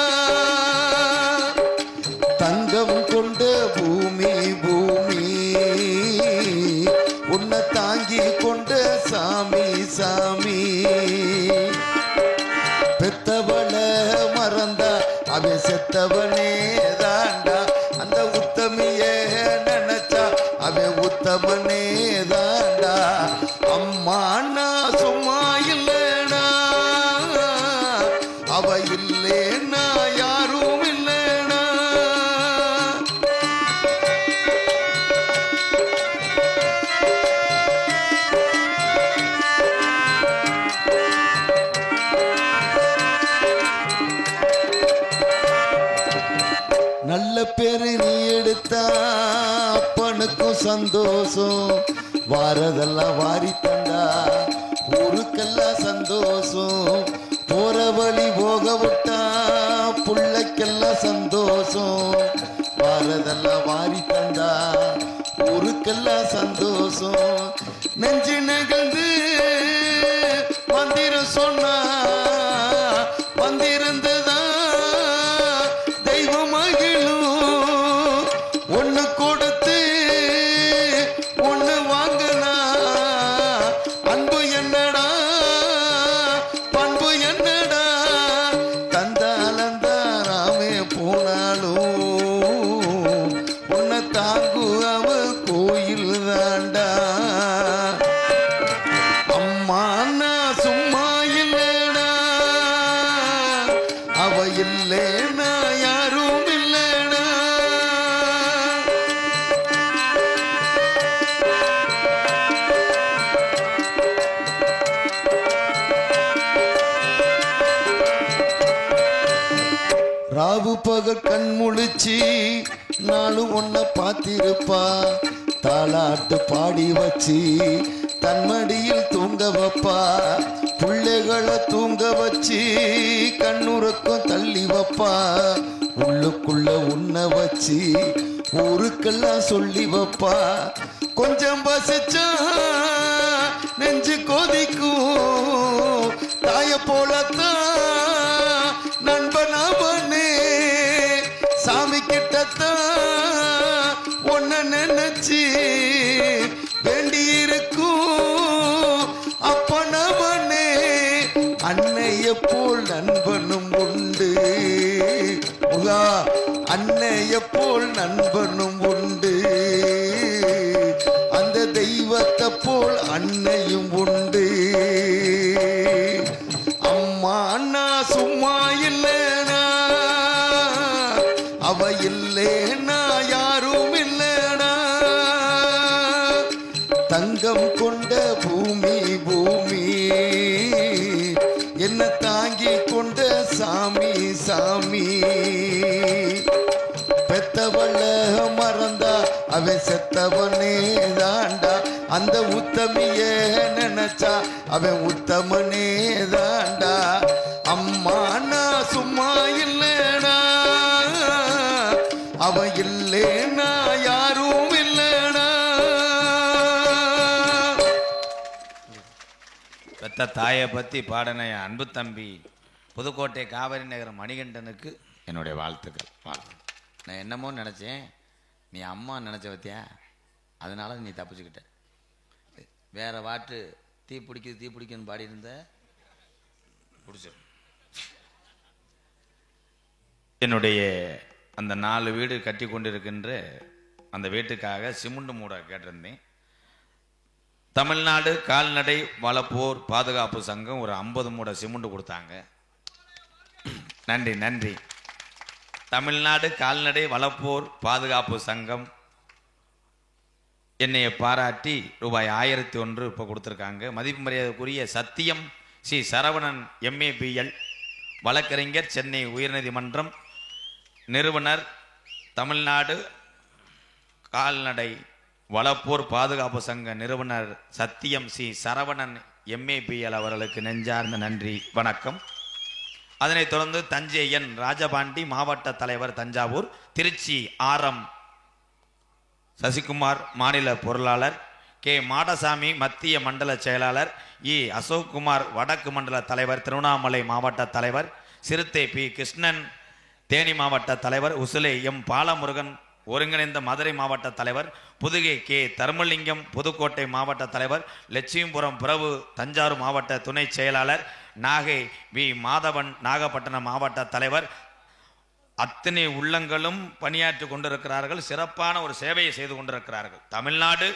[SPEAKER 6] தங்கம் கொண்ட பூமி பூமி உன்னை தாங்கி கொண்ட சாமி சாமி, பெத்தவள மறந்தா அவன் செத்தவனே தாண்டா, அந்த உத்தமிய நினைச்சா அவன் உத்தமனே தாண்டா, அம்மா நான் சும்மா இல்லேனா அவ இல்லேனா யாரும் இல்லேனா. நல்ல பேரு நீ எடுத்தா அப்பனுக்கும் சந்தோஷம், வாரதெல்லாம் வாரி தந்தா ஊருக்கெல்லாம் சந்தோஷம், போற வழி போக விட்டா புள்ளைக்கெல்லாம் சந்தோஷம், வாரதெல்லாம் வாரி தந்தா ஊருக்கெல்லாம் சந்தோஷம். நெஞ்சு நகர்ந்து மந்திரம் சொன்னா வந்திருந்ததா தெய்வம் மகிழும், ஒண்ணு கொடுத்து ஒண்ணு வாங்கினா அன்பு என்னடா பண்பு என்னடா, தந்தாலந்தாராமே போனாலும் உன்னை தாங்கு அவ கோயில் தாண்டா. அம்மா நான் சும்மா இல்லைனா அவ இல்லைனா யாரும் இல்லைனா. ராவு பகல் கண் முழிச்சு நாளும் ஒன்ன பார்த்திருப்பா, தாளாட்டு பாடி வச்சு தன்மடியில் தூங்க வைப்பா, பிள்ளைகளை தூங்க வச்சு கண்ணுறக்கம் தள்ளி வைப்பா, உள்ளுக்குள்ள உன்ன வச்சு ஊருக்கெல்லாம் சொல்லி வைப்பா. கொஞ்சம் பசிச்சா நெஞ்சு கொதிக்கும், தாய போலத்தான் நண்பனாவனே சாமி கிட்டத்தான் ஒன்ன நினைச்சு வேண்டி இருக்கும் அப்பனவனே. அன்னைய போல் நண்பனும் உண்டு முகா, அன்னைய போல் நண்பனும் உண்டு, அந்த தெய்வத்தை போல் அன்னையும் உண்டு. அம்மா அண்ணா சும்மா இல்லைனா அவ இல்லைனா யாரும் இல்லைனா, தங்கம் கொண்ட பூமி பூமி என்ன தாங்கி கொண்ட சாமி சாமி, பெத்தவள மறந்தா அவன் செத்தவனே தாண்டா, அந்த உத்தமிய நினைச்சா அவன் உத்தமனே தாண்டா. அம்மா நான் சும்மா இல்லைனா அவ இல்லைனா யாரும் இல்லைனா.
[SPEAKER 5] பெத்த தாயை பற்றி பாடின என் அன்பு தம்பி புதுக்கோட்டை காவிரி நகர் மணிகண்டனுக்கு என்னுடைய வாழ்த்துக்கள். நான் என்னமோ நினச்சேன், நீ அம்மா நினச்ச பத்தியா, அதனால நீ தப்பிச்சுக்கிட்ட. வேற வாட்டு தீ பிடிக்குது தீ பிடிக்குன்னு பாடியிருந்த பிடிச்சிரு. என்னுடைய அந்த 4 வீடு கட்டி கொண்டிருக்கின்ற அந்த வீட்டுக்காக சிமெண்ட் மூட கேட்டிருந்தேன். தமிழ்நாடு கால்நடை வளப்போர் பாதுகாப்பு சங்கம் ஒரு 50 மூட சிமெண்ட் கொடுத்தாங்க. நன்றி நன்றி. தமிழ்நாடு கால்நடை வளப்போர் பாதுகாப்பு சங்கம் என்னைய பாராட்டி ரூபாய் 1001 இப்போ கொடுத்துருக்காங்க. மதிப்பு மரியாதைக்குரிய சத்தியம் சி சரவணன் MABL வழக்கறிஞர், சென்னை உயர்நீதிமன்றம் நிறுவனர், தமிழ்நாடு கால்நடை வளப்போர் பாதுகாப்பு சங்க நிறுவனர் சத்தியம் சி சரவணன் MABL அவர்களுக்கு நெஞ்சார்ந்த நன்றி வணக்கம். அதனைத் தொடர்ந்து தஞ்சை என் ராஜபாண்டி மாவட்ட தலைவர் தஞ்சாவூர், திருச்சி RM சசிகுமார் மாநில பொருளாளர், கே மாடசாமி மத்திய மண்டல செயலாளர், அசோக்குமார் வடக்கு மண்டல தலைவர், திருவண்ணாமலை மாவட்ட தலைவர், சிறுத்தை P கிருஷ்ணன் தேனி மாவட்ட தலைவர், உசிலை M பாலமுருகன் ஒருங்கிணைந்த மதுரை மாவட்ட தலைவர், புதுகை K தர்மலிங்கம் புதுக்கோட்டை மாவட்ட தலைவர், லட்சுமிபுரம் பிரபு தஞ்சாவூர் மாவட்ட துணை செயலாளர், நாகை V மாதவன் நாகப்பட்டினம் மாவட்ட தலைவர், அத்தனை உள்ளங்களும் பணியாற்றி கொண்டிருக்கிறார்கள். சிறப்பான ஒரு சேவையை செய்து கொண்டிருக்கிறார்கள். தமிழ்நாடு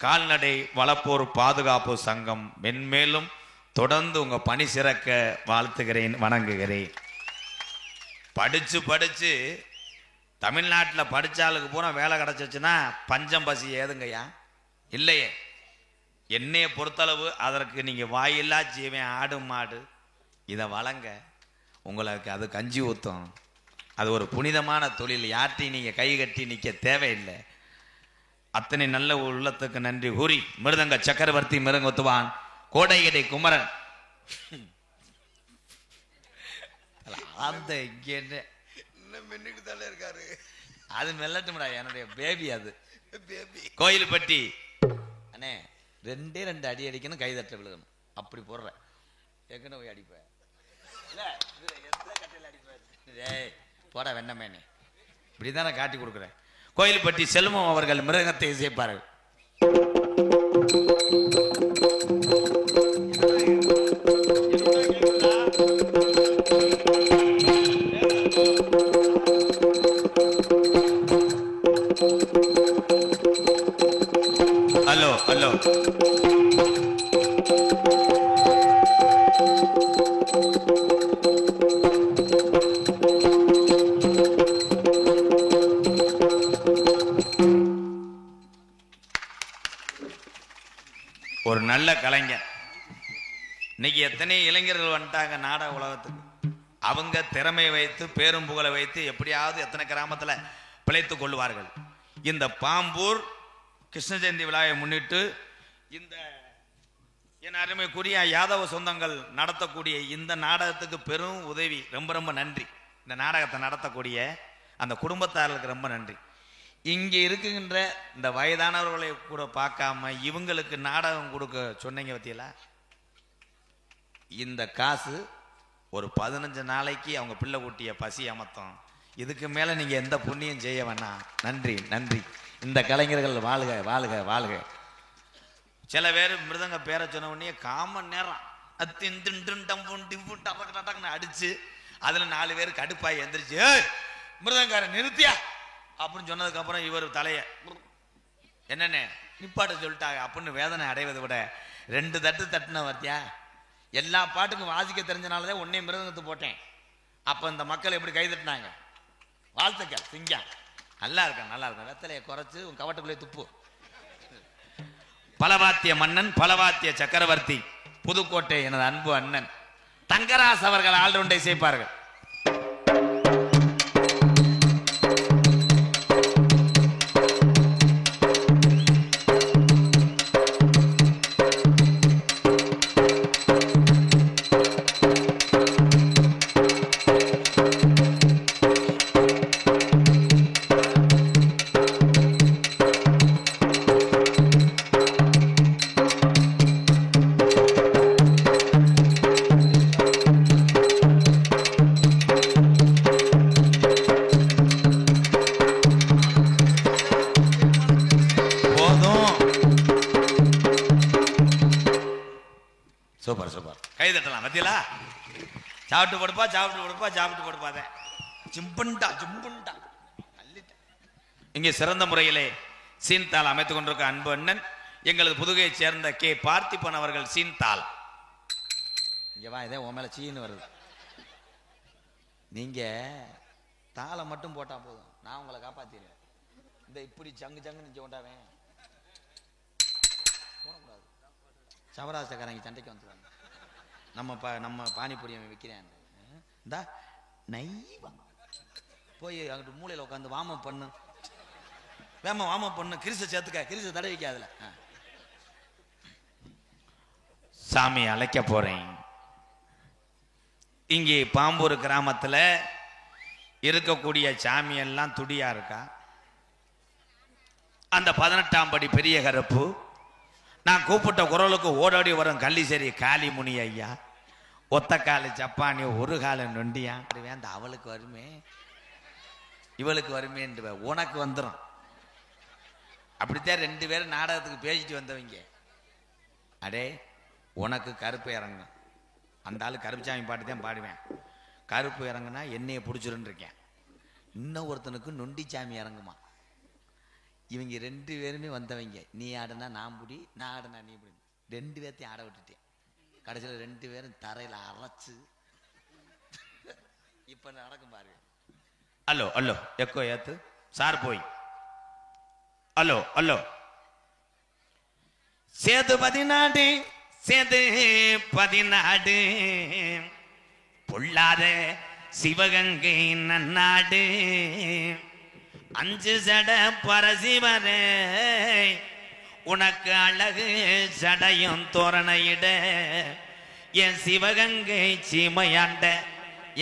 [SPEAKER 5] கால்நடை வளப்போர் பாதுகாப்பு சங்கம் மென்மேலும் தொடர்ந்து உங்க பணி சிறக்க வாழ்த்துகிறேன், வணங்குகிறேன். படிச்சு தமிழ்நாட்டில் படித்தாளுக்கு பூரா வேலை கிடச்சிச்சுன்னா பஞ்சம் பசி ஏதுங்கய்யா? இல்லையே. என்னைய பொறுத்தளவு அதற்கு நீங்கள் வாயில்லா ஜீவன் ஆடு மாடு இதை வளங்க, உங்களுக்கு அது கஞ்சி ஊற்றும், அது ஒரு புனிதமான தொழில். யார்ட்டையும் நீங்க கை கட்டி நிக்க தேவையில்லை. அத்தனை நல்ல உள்ளத்துக்கு நன்றி கூறி மிருதங்க சக்கரவர்த்தி மிருங்கத்துவான் கோடையடை குமரன் அந்த
[SPEAKER 2] இருக்காரு.
[SPEAKER 5] அது மெல்லட்டும்டா, என்னுடைய பேபி. அது கோயில்பட்டி அண்ணே 2 அடி அடிக்கணும், கைதட்ட விழுகணும். அப்படி போடுறேன். ஏற்கனவே போய் அடிப்பேன். போட வெண்ணமேனே, இப்படிதான் காட்டி கொடுக்குறேன். கோயில்பட்டி செல்வம் அவர்கள் மிருகத்தை இசைப்பார்கள். ஹலோ ஹலோ ஒரு நல்ல கலைஞர். இன்னைக்கு எத்தனை இளைஞர்கள் வந்துட்டாங்க நாடக உலகத்துக்கு. அவங்க திறமையை வைத்து பேரும் புகழை வைத்து எப்படியாவது எத்தனை கிராமத்துல பிழைத்துக் கொள்வார்கள். இந்த பாம்பூர் கிருஷ்ண ஜெயந்தி விழாவை முன்னிட்டு இந்த என் அருமைக்குரிய யாதவ சொந்தங்கள் நடத்தக்கூடிய இந்த நாடகத்துக்கு பெரும் உதவி. ரொம்ப ரொம்ப நன்றி. இந்த நாடகத்தை நடத்தக்கூடிய அந்த குடும்பத்தார்களுக்கு ரொம்ப நன்றி. இங்கே இருக்குகின்ற இந்த வயதானவர்களை கூட பார்க்காம இவங்களுக்கு நாடகம் கொடுக்க சொன்னீங்க பத்தியல. இந்த காசு ஒரு 15 நாளைக்கு அவங்க பிள்ளை குட்டிய பசி அமர்த்தம். இதுக்கு மேல நீங்க எந்த புண்ணியம் செய்ய வேணாம். நன்றி நன்றி. இந்த கலைஞர்கள் வாழ்க வாழ்க வாழ்க. சில பேர் மிருதங்க பேரை சொன்ன உடனே காமன் நேரம் அடிச்சு அதுல 4 பேர் கடுப்பாய் எந்திரிச்சு மிருதங்காரன் நிறுத்தியா அப்படின்னு சொன்னதுக்கு அப்புறம் இவர் தலைய என்னன்னு நிப்பாட்ட சொல்லிட்டாங்க அப்படின்னு வேதனை அடைவதை விட 2 தட்டு தட்டுன வாத்தியா. எல்லா பாட்டுக்கும் வாசிக்க தெரிஞ்சனாலதான் உன்னை மிருதங்கத்து போட்டேன். அப்ப இந்த மக்கள் எப்படி கை தட்டினாங்க. வாழ்த்துக்கள் சிங்கம். நல்லா இருக்க நல்லா இருக்க. வெத்தலையை குறைச்சு உன் கவட்டுக்குள்ளே துப்பு. பலவாத்திய மன்னன் பலவாத்திய சக்கரவர்த்தி புதுக்கோட்டை எனது அன்பு அண்ணன் தங்கராஸ் அவர்கள் ஆல்ரவுண்டை சேர்ப்பார்கள். Super super. கை தட்டலாம் பத்தியலா. சாப்பிட்டு படுப்பா சாப்பிட்டு படுப்பா சாப்பிட்டு படுப்பாத சிம்புண்டா சிம்புண்டா. இங்கே சிறந்த முறையிலே சீன்தால் அமைத்துக் கொண்டிருக்க அன்பு அண்ணன் எங்களது புதுகையை சேர்ந்த கே பார்த்திபன் அவர்கள் சீன்தால். இங்க வா, இதே உன் மேல சீன்னு வருது. நீங்க தாளை மட்டும் போட்டா போதும், நான் உங்களை காப்பாத்திடுவேன். இந்த இப்படி சங்கு சங்கு நிச்சயம் கொண்டாவேன் போடக்கூடாது. சவராசக்காரங்க சண்டைக்கு வந்துடுவாங்க. நம்ம பானிபுரி விற்கிறேன். இந்தா நைவா போய் அங்கிட்டு மூலையில் உட்காந்து வாமம் பண்ணு, வேம வாமம் பண்ணு, கிரிச சேர்த்துக்க, கிரிச தடை வைக்காதுல. சாமி அழைக்க போறேன். இங்கே பாம்பூர் கிராமத்துல இருக்கக்கூடிய சாமி எல்லாம் துடியா இருக்கா. அந்த 18ஆம் படி பெரிய கருப்பு நான் கூப்பிட்ட குரலுக்கு ஓடோடி வரும் கள்ளிசேரி காளிமுனி ஐயா. ஒத்த காலு ஜப்பானி ஒரு கால நொண்டியா. அந்த அவளுக்கு வருமே இவளுக்கு வருமேன்ற உனக்கு வந்துடும். அப்படித்தான் 2 பேரும் நாடகத்துக்கு பேசிட்டு வந்தவங்க. அடே உனக்கு கருப்பு இறங்கும். அந்த ஆளு கருப்புசாமி பாட்டு தான் பாடுவேன். கருப்பு இறங்குனா என்னைய பிடிச்சிருன்னு இருக்கேன். இன்னும் ஒருத்தனுக்கு நொண்டிச்சாமி இறங்குமா. இவங்க 2 பேருமே வந்தவங்க. நீ ஆடுனா நான் புடி, நான் ஆடுனா நீ புடி. 2 பேர்த்தையும் ஆட விட்டுட்டேன். கடைசியில் 2 பேரும் தரையில் அரைச்சு இப்ப நடக்கும் பாருங்க. ஹலோ ஹலோ எக்கோ ஏத்து சார் போய் ஹலோ ஹலோ. சேது 14 சேது 14 பொல்லாத
[SPEAKER 1] சிவகங்கை நன்னாடு 5 சட பரசிவரே உனக்கு அழகு சடையும் தோரணையிட என் சிவகங்கை சீமையாண்ட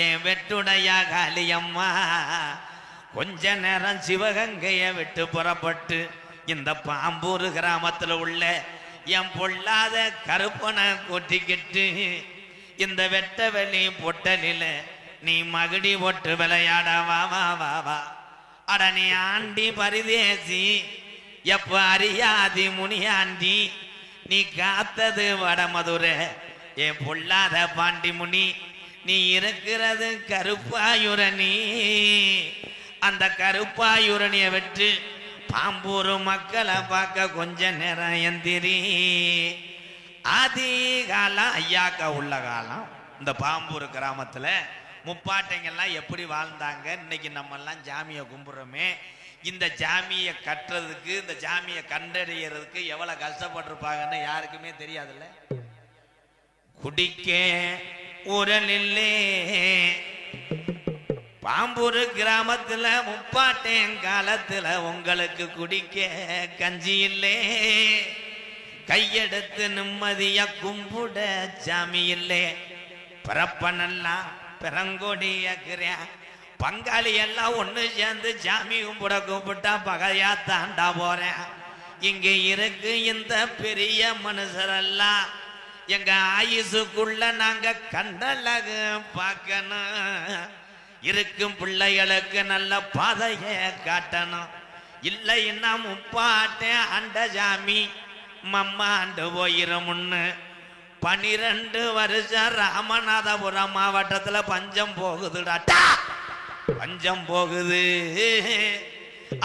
[SPEAKER 1] என் வெட்டுடைய காளியம்மா கொஞ்ச நேரம் சிவகங்கையை விட்டு புறப்பட்டு இந்த பாம்பூர் கிராமத்தில் உள்ள என் பொல்லாத கருப்பனை கூட்டிக்கிட்டு இந்த வெட்ட வெளி பொட்டலில நீ மகுடி போட்டு விளையாட வா வா வா வா. அட நீ ஆண்டி பரிதேசி எப்ப அறியாதி முனியாண்டி நீ காத்தது வடமதுரை என் பொல்லாத பாண்டி முனி நீ இருக்கிறது கருப்பாயுரணி. அந்த கருப்பாயுரணிய விட்டு பாம்பூர் மக்களை பார்க்க கொஞ்ச நேரம் எந்திரி. ஆதி காலம் ஐயாக்கா உள்ள காலம் இந்த பாம்பூர் கிராமத்துல முப்பாட்டைங்கெல்லாம் எப்படி வாழ்ந்தாங்க. இன்னைக்கு நம்ம எல்லாம் ஜாமியை கும்பிடுறோமே, இந்த ஜாமியை கட்டுறதுக்கு இந்த ஜாமியை கண்டறியறதுக்கு எவ்வளவு கஷ்டப்பட்டிருப்பாங்கன்னு யாருக்குமே தெரியாதுல்ல. குடிக்க உரலில்லே பாம்பூர் கிராமத்துல முப்பாட்டேன் காலத்துல உங்களுக்கு குடிக்க கஞ்சி இல்லே. கையெடுத்து நிம்மதிய கும்பிட சாமி இல்லே. பிறப்பனெல்லாம் பிறங்கொடியாக்குறேன் பங்காளி எல்லாம் ஒண்ணு சேர்ந்து சாமி கும்பிட கும்பிட்டா பகையா தாண்டா போறேன். இங்க இருக்கு இந்த பெரிய மனுஷரெல்லாம் எங்க ஆயுசுக்குள்ள நாங்க கண்டழகு பார்க்கணும். இருக்கும் பிள்ளைகளுக்கு நல்ல பாதைய காட்டணும். இல்லைன்னா முப்பாட்டேன் அண்ட சாமி மம்மா ஆண்டு போயிரமுன்னு 12 வருஷம் ராமநாதபுரம் மாவட்டத்துல பஞ்சம் போகுதுடாட்டா, பஞ்சம் போகுது.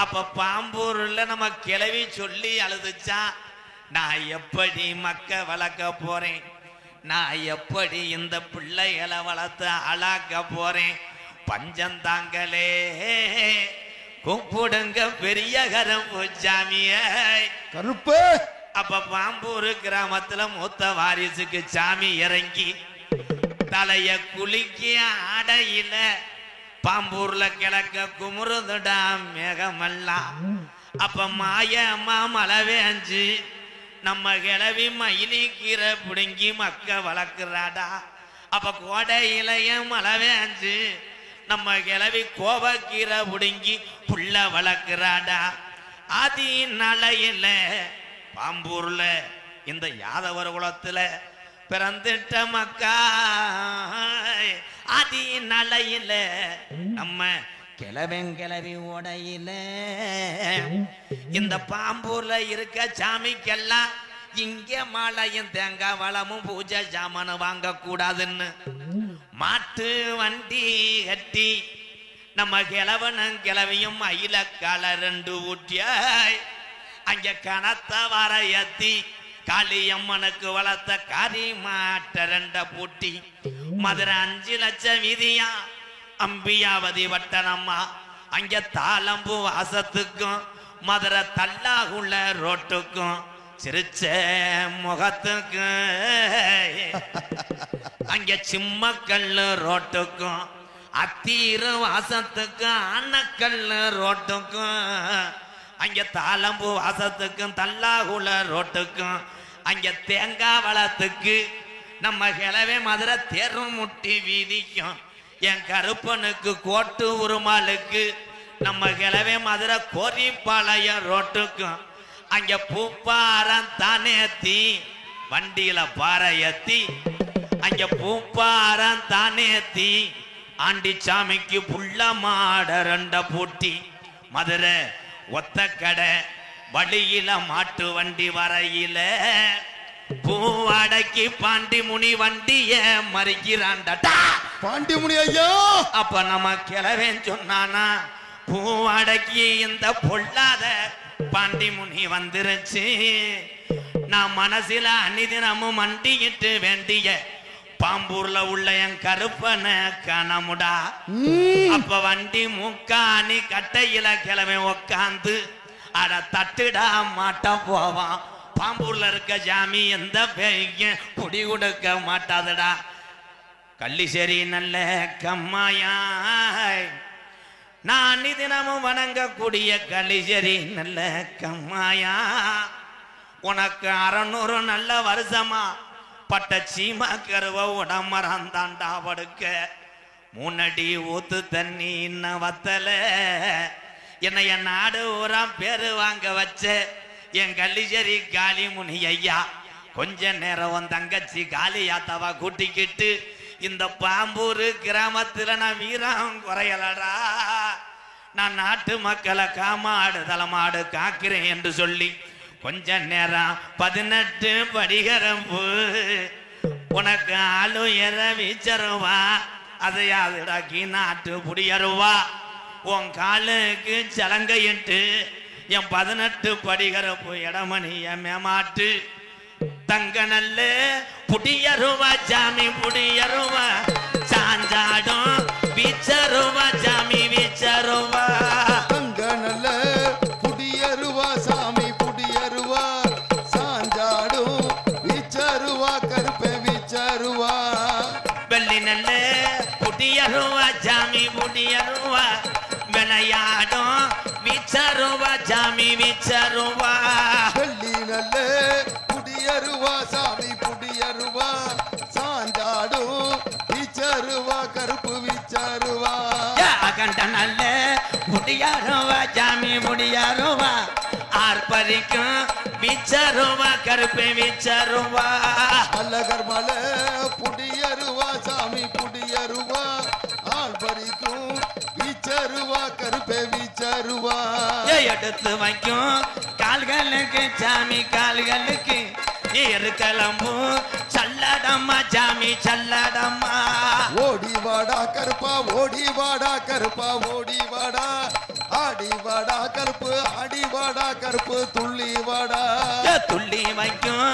[SPEAKER 1] அப்ப பாம்பூர்ல நம்ம கிளவி சொல்லி அழுதுச்சா, நான் எப்படி மக்க வளர்க்க போறேன், நான் எப்படி இந்த பிள்ளைகளை வளர்த்து அழாக்க போறேன். பஞ்சந்தாங்களே கும்பிடுங்க பெரிய கருப்பு சாமிய
[SPEAKER 6] கருப்பு.
[SPEAKER 1] அப்ப பாம்பூர் கிராமத்துல மூத்த வாரிசுக்கு சாமி இறங்கி தலைய குளிக்கிய ஆடையில பாம்பூர்ல கிழக்க குமுறுதுடா மேகமெல்லாம். அப்ப மாயம்மா மழை வேஞ்சு நம்ம கிளவி மயிலி கீரை பிடுங்கி மக்க வளர்க்கிறாடா. அப்ப கோடையிலைய மழை வேஞ்சு நம்ம கிளவி கோவக்கீரை பிடுங்கி புள்ள வளர்க்கிறாடா. ஆதி நலையில பாம்பூர்ல இந்த யாதவர் குலத்துல பிறந்துட்ட மக்கா. ஆதி நலையில நம்ம கிளவி ஓடையில இந்த பாம்பூர்ல இருக்க சாமிக்கெல்லாம் இங்க மாலையும் தேங்காய் வளமும் பூஜை சாமான் வாங்க கூடாதுன்னு மாட்டு வண்டி கட்டி நம்ம கிழவனும் கிளவியும் அயில கால 2 ஊட்டியாய் அங்க கனத்த வர ஏத்தி காளியம்மனுக்கு வளர்த்த காரி மாட்ட 2 பூட்டி மதுரை 5 லட்சம் வீதியா அம்பியாவதி வட்டனம்மா அங்க தாளம்பூ வாசத்துக்கும் மதுரை தல்லாகுள்ள ரோட்டுக்கும் சிரிச்ச முகத்துக்கும் அங்க சிம்மக்கல்லு ரோட்டுக்கும் அத்தீர வாசத்துக்கும் அன்னக்கல்லு ரோட்டுக்கும் அங்க தாளம்பூ வாசத்துக்கும் தல்லாகுள்ள ரோட்டுக்கும் அங்க தேங்காய் வளத்துக்கு நம்ம கிளவே மதுரை தேரும் முட்டி வீதிக்கும் என் கருப்பனுக்கு கோட்டு உருமாளுக்கு நம்ம கிளவே மதுரை கோரிப்பாளையம் ரோட்டுக்கும் அங்க பூப்பாரம் தானேத்தி வண்டியில பாறை ஏத்தி அங்க பூப்பாரம் தானேத்தி ஆண்டிச்சாமிக்கு புள்ள மாட 2 பூட்டி மதுரை ஒத்த கடை வழியில மாட்டு வண்டி வரையில பூவாடைக்கு பாண்டி முனி வண்டிய மறிக்கிறான்டா.
[SPEAKER 6] பாண்டி முனி ஐயா
[SPEAKER 1] அப்ப நம்ம கிளவேன் சொன்னானா, பூவாடைக்கு இந்த பொல்லாத பாண்டி முனி வந்துருச்சு. நான் மனசுல அன்னிதினமும் மண்டிக்கிட்டு வேண்டிய பாம்பூர்ல உள்ள என் கருப்பனை காணமுடா. அப்ப வண்டி மூக்காணி கட்டையில கிளம்பி உக்காந்து அட தட்டுடா மாட்ட போவான். பாம்பூர்ல இருக்க ஜாமி எந்த பேய்க்கு குடி கொடுக்க மாட்டாதுடா. கள்ளிசேரி நல்ல கம்மாயாய் நான் தினமும் வணங்கக்கூடிய கள்ளிசேரி நல்ல கம்மாயா உனக்கு 600 நல்ல வருஷமா பட்ட சீமா கருவ உடம்பறாந்தாண்டா படுக்க 3 அடி ஊத்து தண்ணி இன்ன வத்தல என்னைய நாடு ஊரா பேரு வாங்க வச்ச என் கள்ளிசேரி காளி முனி ஐயா கொஞ்ச நேரம் உன் தங்கச்சி காளியாத்தவா கூட்டிக்கிட்டு இந்த பாம்பூர் கிராமத்துல நான் வீரம் குறையலடா நான் நாட்டு மக்களை காமாடு தலைமாடு காக்கிறேன் என்று சொல்லி கொஞ்ச நேரம் 18 படிகரம்பு உனக்கு ஆளுயர வீச்சருவா அதையாதுடாக்கி நாட்டு புடியருவா உன் காலுக்கு சலங்கையிட்டு என் 18 படிகரம்பு இடமணிய மேமாட்டு தங்க நல்ல புடியருவா சாமி புடியருவா சாஞ்சாடும் வீச்சருவா சாமி வீச்சருவா
[SPEAKER 6] தங்க நல்ல புடியருவா சாமி புடியருவா சாஞ்சாடும் வீச்சருவா கருப்பை வீச்சருவா
[SPEAKER 1] வெள்ளி நல்ல புடியருவா சாமி புடியருவா விளையாடும் வீச்சருவா சாமி வீச்சருவா
[SPEAKER 6] வெள்ளி நல்ல புடியருவா சாமி புடியருவா சாஞ்சாடும் வீச்சருவா கருப்பு வீச்சருவா
[SPEAKER 1] கண்ட நல்ல முடியாருவா சாமி முடியாருவா ஆர்ப்பரிக்கும் வீச்சருவா கருப்பை வீச்சருவா
[SPEAKER 6] அழகர் மலை புடியருவா சாமி புடியருவா ஆள் பறிக்கும் வீச்சருவா கருப்பை வீச்சருவா
[SPEAKER 1] எடுத்து வைக்கும் கால்களுக்கு சாமி கால்களுக்கு கிளம்பு சல்லடம்மா சாமி சல்லடம்மா
[SPEAKER 6] ஓடி வாடா கருப்பா ஓடி வாடா கருப்பா ஓடி வாடா ஆடி வாடா கருப்பு ஆடி வாடா கருப்பு துள்ளி வாடா
[SPEAKER 1] துள்ளி வைக்கும்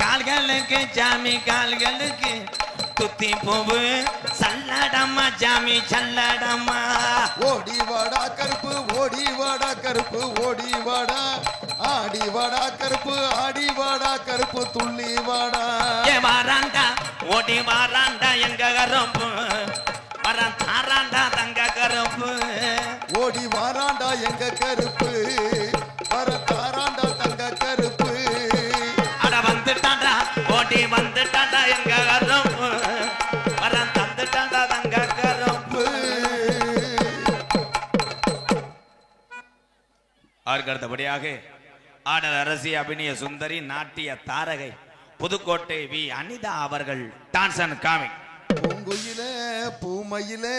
[SPEAKER 1] கால்களுக்கு சாமி கால்களுக்கு துத்தி பூவு சல்லடம்மா சாமி சல்லடம்மா
[SPEAKER 6] ஓடி வாடா கருப்பு ஓடி வாடா கருப்பு ஓடி வாடா ஆடி வாடா கருப்பு ஆடி வாடா கருப்பு துள்ளி வாடா
[SPEAKER 1] வாராண்டா ஓடி வாராண்டா எங்க கருப்பு வரான் தாராண்டா தங்க கருப்பு
[SPEAKER 6] ஓடி வாராண்டா எங்க கருப்பு வர தாராண்டா தங்க கருப்பு
[SPEAKER 1] அட வந்துட்டாண்டா ஓடி வந்துட்டாண்டா எங்க கருப்பு வரான் தந்துட்டாண்டா தங்க கருப்பு அதற்கு அடுத்தபடியாக ஆடல் அரசி அபிநய சுந்தரி நாட்டிய தாரகை புதுக்கோட்டை வி அனிதா அவர்கள் டான்ஸ் அண்ட் காமிக்
[SPEAKER 6] பூங்குயிலே பூமையிலே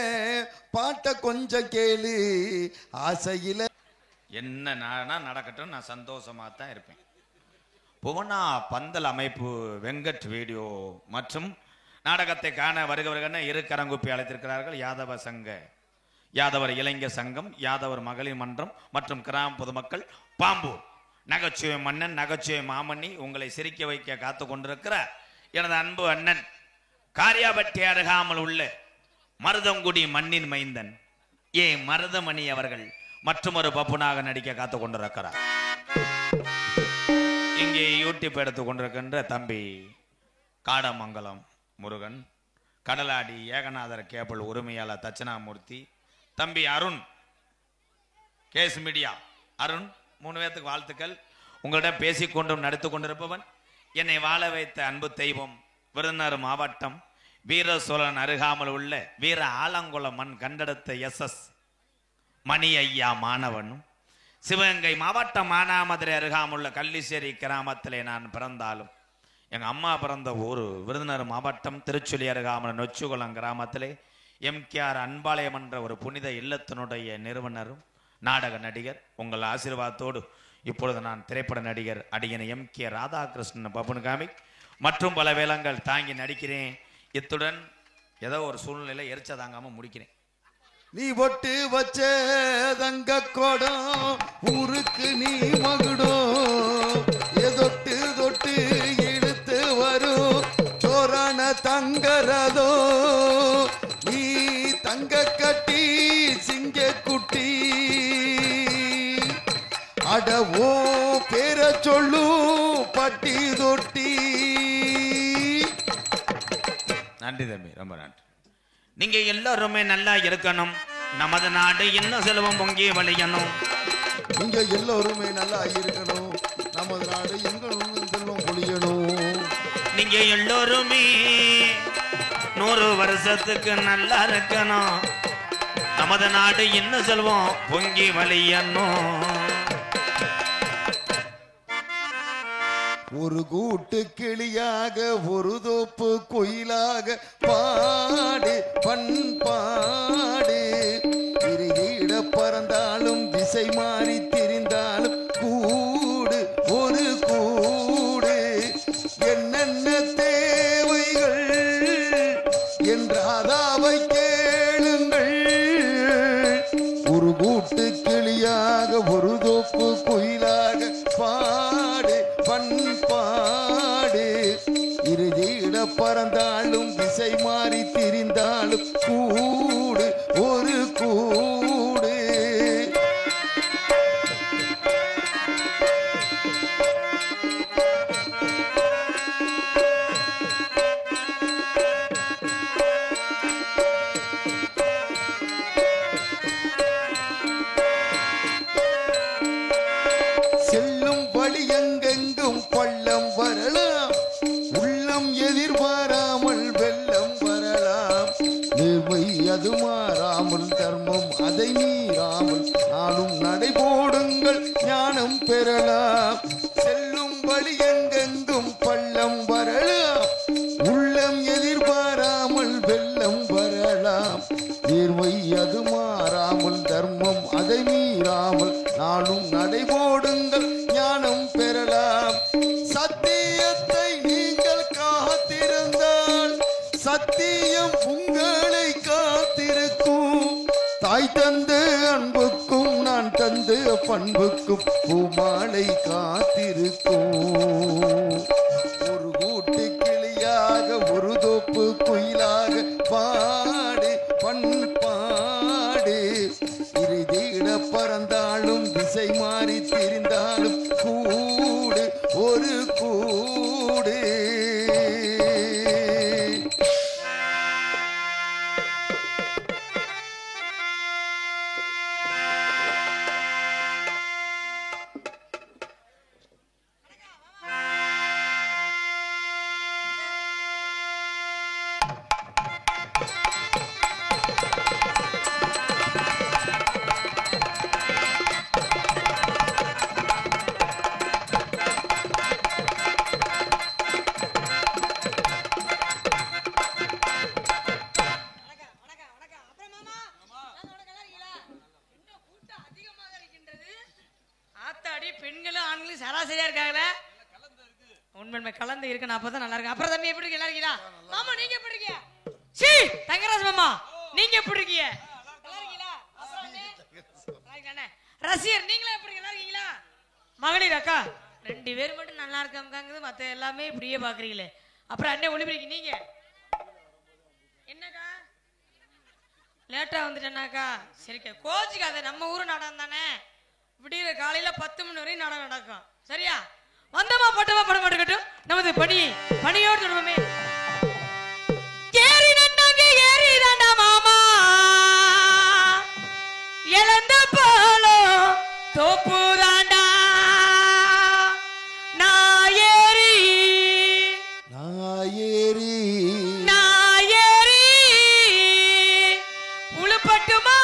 [SPEAKER 6] பாட்ட கொஞ்சம் கேளு ஆசையில
[SPEAKER 1] என்ன நடக்கட்டும் நான் சந்தோஷமா தான் இருப்பேன். புவனா பந்தல் அமைப்பு வெங்கட் வீடியோ மற்றும் நாடகத்தை காண வருகிறவர்கள் இரு கரங்குப்பி அழைத்திருக்கிறார்கள் யாதவ சங்க யாதவர் இளைஞர் சங்கம் யாதவர் மகளிர் மன்றம் மற்றும் கிராம பொதுமக்கள் பாம்பூர் நகைச்சுவை மன்னன் நகைச்சுவை மாமன்னி உங்களை சிரிக்க வைக்க காத்து கொண்டிருக்கிற எனது அன்பு அண்ணன் காரியாபட்டி அருகாமல் உள்ள மருதங்குடி மண்ணின் மைந்தன் ஏ மருதமணி அவர்கள் மற்றும் ஒரு பப்புனாக நடிக்க காத்து கொண்டிருக்கிறார். இங்கே யூடியூப் எடுத்து கொண்டிருக்கின்ற தம்பி காடமங்கலம் முருகன், கடலாடி ஏகநாதர் கேபிள் உரிமையாளர் தட்சிணாமூர்த்தி, தம்பி அருண் கேஸ் மீடியா அருண் 3 பேத்துக்கு வாழ்த்துக்கள். உங்களிடம் பேசிக்கொண்டும் நடித்து கொண்டிருப்பவன் என்னை வாழ வைத்த அன்பு தெய்வம் விருதுநகர் மாவட்டம் வீர சோழன் அருகாமல் உள்ள வீர ஆலங்குளம் மண் கண்டெடுத்த SS மணி ஐயா மாணவனும் சிவகங்கை மாவட்டம் மானாமதுரை அருகாமுள்ள கள்ளிசேரி கிராமத்திலே நான் பிறந்தாலும் எங்கள் அம்மா பிறந்த ஊர் விருதுநகர் மாவட்டம் திருச்சுழி அருகாமல் நொச்சுகுளம் கிராமத்திலே MKR அன்பாலயம் என்ற ஒரு புனித இல்லத்தினுடைய நிறுவனரும் நாடக நடிகர். உங்கள் ஆசீர்வாதத்தோடு இப்பொழுது நான் திரைப்பட நடிகர் அடியன் MK ராதாகிருஷ்ணன் பப்புன் காமிக் மற்றும் பல வேளங்கள் தாங்கி நடிக்கிறேன். இத்துடன் ஏதோ ஒரு சூழ்நிலை எரிச்ச தாங்காம முடிக்கிறேன்.
[SPEAKER 6] நீ பொட்டு வச்ச தங்க கோடம் ஊருக்கு நீ மகுடம் எதொட்டு தொட்டு இழுத்து வரும் சோரான தங்கரதோ நீ தங்க கட்டி சிங்க குட்டி அடவோ பேர சொல்லு பட்டி தொட்டி.
[SPEAKER 1] நன்றி தம்பி, ரொம்ப நன்றி. நீங்க எல்லாருமே நல்லா இருக்கணும். நமது நாடு இன்னும் செல்வம் பொங்கி வழியணும்.
[SPEAKER 6] நீங்க எல்லாருமே நல்லா இருக்கணும். நமது நாடு எங்களும் செல்வம் பொழியணும்.
[SPEAKER 1] நீங்க எல்லோருமே 100 வருஷத்துக்கு நல்லா இருக்கணும். நமது நாடு இன்னும் செல்வம் பொங்கி வழியணும்.
[SPEAKER 6] ஒரு கூட்டு கிளியாக ஒரு தோப்பு குயிலாக பாடு பண்பாடு இறையிட பறந்தாலும் திசை மாறி திரிந்தாலும் கூடு ஒரு கூடு என்னென்ன தேவைகள் என்றாதாவை கேளுங்கள். ஒரு கூட்டு கிளியாக ஒரு தோப்பு குயிலாக பாடு பண்பாடு இறுதியிட பறந்தாலும் திசை மாறி திரிந்தாலும் கூடு ஒரு கூடு. செல்லும் வழி எங்கெங்கும் பள்ளம் வரலாம். உள்ளம் எதிர்பாராமல் வெள்ளம் வரலாம். நேர்மை அது மாறாமல் தர்மம் அதை மீறாமல் நானும் நடைபோடுங்கள் ஞானம் பெறலாம். செல்லும் வழி எங்கெங்கும் பள்ளம் வரலாம். உள்ளம் எதிர்பாராமல் வெள்ளம் வரலாம். நேர்மை அது மாறாமல் தர்மம் அதை மீறாமல் நானும் நடைபோடுங்கள் ஞானம் பெறலாம். சத்தியத்தை நீங்கள் காத்திருந்தால் சத்தியம் உங்களை காத்திருக்கும். தாய் தந்த அன்புக்கும் நான் தந்த பண்புக்கும் பூமாலை காத்திருக்கும். ஒரு கூட்டு கிளியாக ஒரு தோப்பு குயிலாக பாடு பண்பாடு இறுதியிட பறந்தாலும் திசை மாறி திரிந்தாலும் கூடு ஒரு கூடு.
[SPEAKER 7] பெண்களும் ஆண்களும் சராசரியா இருக்காங்களே. உண்மை கலந்து இருக்கு. அப்பதான் நல்லா இருக்கு. அப்புறம் தம்பி எப்படி இருக்கு? நல்லா இருக்கீங்களா? மாமா நீங்க எப்படி இருக்கீங்க? சீ தங்கராஜ் மாமா நீங்க எப்படி இருக்கீங்க? நல்லா இருக்கீங்களா? ரசிகர் நீங்களே எப்படி இருக்கீங்க? நல்லா இருக்கீங்களா? மகளிர் அக்கா 2 பேர் மட்டும் நல்லா இருக்காங்க. மத்த எல்லாமே இப்படியே பாக்குறீங்களே. அப்புறம் அண்ணே ஒளிபரிக்கு நீங்க என்னக்கா லேட்டா வந்துட்டேனாக்கா? சரிக்கா கோச்சுக்காத. நம்ம ஊரு நாடகம் தானே. விடிய காலையில 10 மணி வரையும் நாடகம் நடக்கும். சரியா? வந்தமா பட்டமா படம் மாட்டுக்கட்டும். நமது பணியோடு தொடர்புமே. ஏறி நன்னாங்க ஏறி தாண்டா மாமா இழந்த பாலம் தோப்பு தாண்டா நான் ஏறி உழுப்பட்டுமா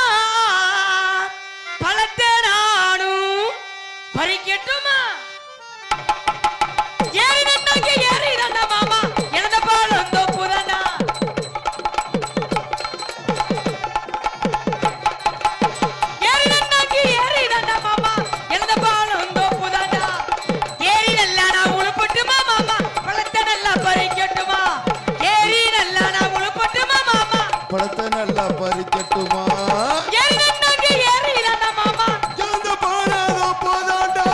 [SPEAKER 7] பழத்தை நானும் பறிக்கட்டுமா? ஏறி நன்னாங்க ஏறி தாண்டா மாமா இழந்த பாலம் தோப்பு தாண்டா. ஏறி நன்னாங்க ஏறி தாண்டா மாமா இழந்த பாலம் தோப்பு தாண்டா. ஏறி நல்லா நான் உழுப்பட்டுமா மாமா பழத்தை நல்லா பறிக்கட்டுமா? ஏறி நல்லா நான் உழுப்பட்டுமா மாமா
[SPEAKER 6] பழத்தை நல்லா பறிக்கட்டுமா?
[SPEAKER 7] ஏறி நன்னாங்க ஏறி தாண்டா மாமா
[SPEAKER 6] எந்த பாலம் போதாண்டா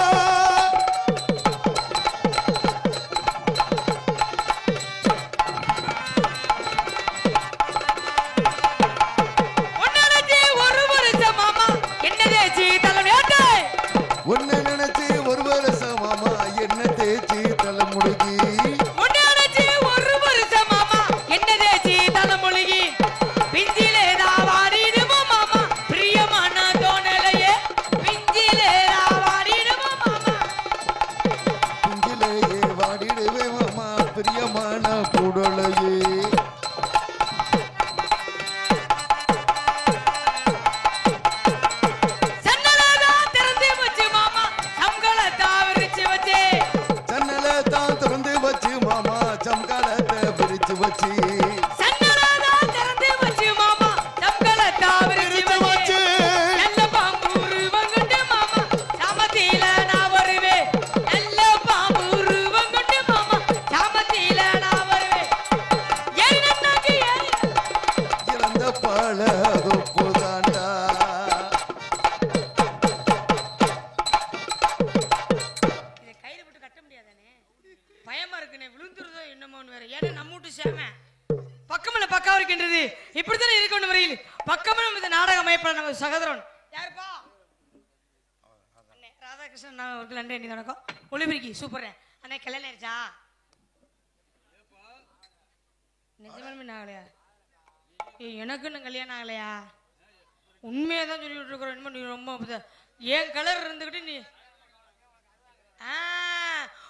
[SPEAKER 7] தமிழ் இந்த நாடக அமைப்பாளர் நம்ம சகோதரன் யாருப்பா அண்ணே ராதாகிருஷ்ணன் அவர்கள் நன்றி அண்ணி வணக்கம் ஒளிபிரிக்கி சூப்பர் அண்ணே கல்யாணம் ஆயிடுச்சா நிஜமாலுமே ஆகலையா எனக்குன்னு கல்யாணம் ஆகலையா உண்மையை தான் சொல்லிட்டு இருக்கிறோம் இனிமே நீ ரொம்ப ஏன் கலர் இருந்துக்கிட்டு நீ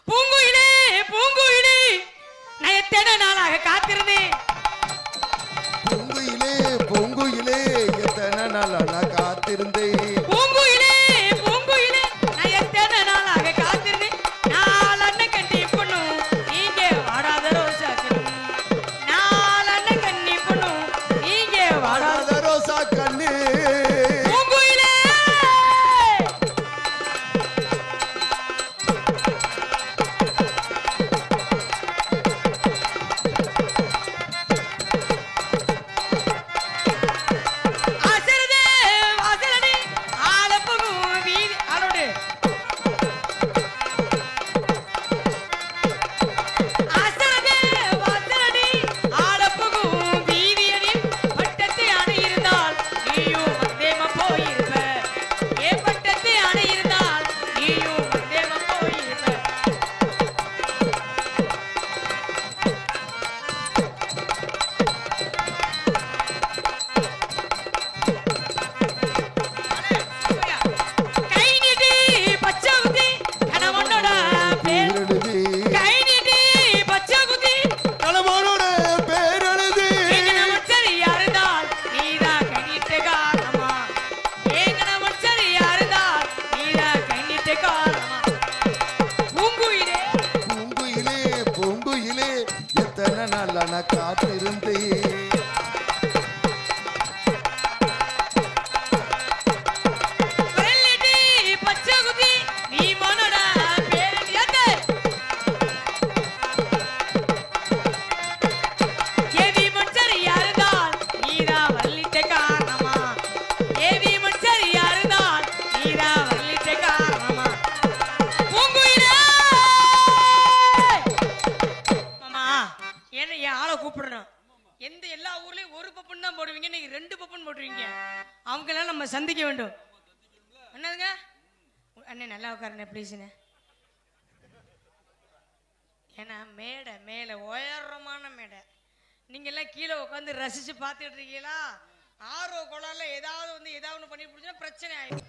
[SPEAKER 7] பூங்குயிலே பூங்குயிலே நான் எத்தனை நாளாக காத்திருந்தேன்
[SPEAKER 6] பூங்குயிலே பூங்குயிலே எத்தனை நாளா நான் காத்திருந்தேன்
[SPEAKER 7] பூங்குயிலே பூங்குயிலே நான் எத்தனை நாளாக காத்திருந்தேன் நாலு அண்ணன் கட்டி பொண்ணு நீங்க வாடாத ரோசா கண்ணு நாலு அண்ணன் கண்ணி பொண்ணு நீங்க வாடாத
[SPEAKER 6] ரோசா கண்ணு
[SPEAKER 7] பூங்குயிலே ஆசரதே வாசலடி ஆலப்புகும் வீதி ஆளோடு ஆசரதே வாசலடி ஆலப்புகும் வீதியனில் பட்டத்து அணை இருந்தால் நீயும் மந்தேம போயிருப்ப ஏ பட்டத்து அணை இருந்தால் நீயும் மந்தேம போயிருப்ப கை நீட்டி பச்சை குத்தி கணவனோட பேர்
[SPEAKER 6] எழுதி
[SPEAKER 7] கை நீட்டி பச்சை குத்தி
[SPEAKER 6] கணவனோட பேர் எழுதி
[SPEAKER 7] ஏகனமச்சரியா இருந்தால் நீதான் கை நீட்ட காரணமா ஏகனமச்சரியா இருந்தால் நீதான் கை நீட்ட காரணமா பூங்குயிலே
[SPEAKER 6] பூங்குயிலே பூங்குயிலே எத்தனை நாளா நான் காத்திருந்தேன்
[SPEAKER 7] வெள்ளடி பச்சை குத்தி நீ மனோட பேர் எழுதியாதே ஏவி மச்சரியா இருந்தால் நீதான் வள்ளிட்ட காரணமா ஏவி மச்சரியா இருந்தால் நீதான் வள்ளிட்ட காரணமா பூங்குயிலே மாமா என்ன என் ஆளை கூப்பிடணும் எந்த எல்லா ஊர்லயும் ஒரு பப்பன் தான் போடுவீங்க இன்னைக்கு 2 பப்பன் போட்டுருவீங்க அவங்களால நம்ம சந்திக்க வேண்டும் என்னதுங்க அண்ணே நல்லா உட்காருண்ணே ப்ளீஸ்ண்ணே ஏன்னா மேடை மேலே உயரமான மேடை நீங்க எல்லாம் கீழே உட்காந்து ரசிச்சு பார்த்துட்டு இருக்கீங்களா ஆர்வ குழால ஏதாவது வந்து ஏதாவது ஒன்று பண்ணி பிடிச்சா பிரச்சனை ஆயிடும்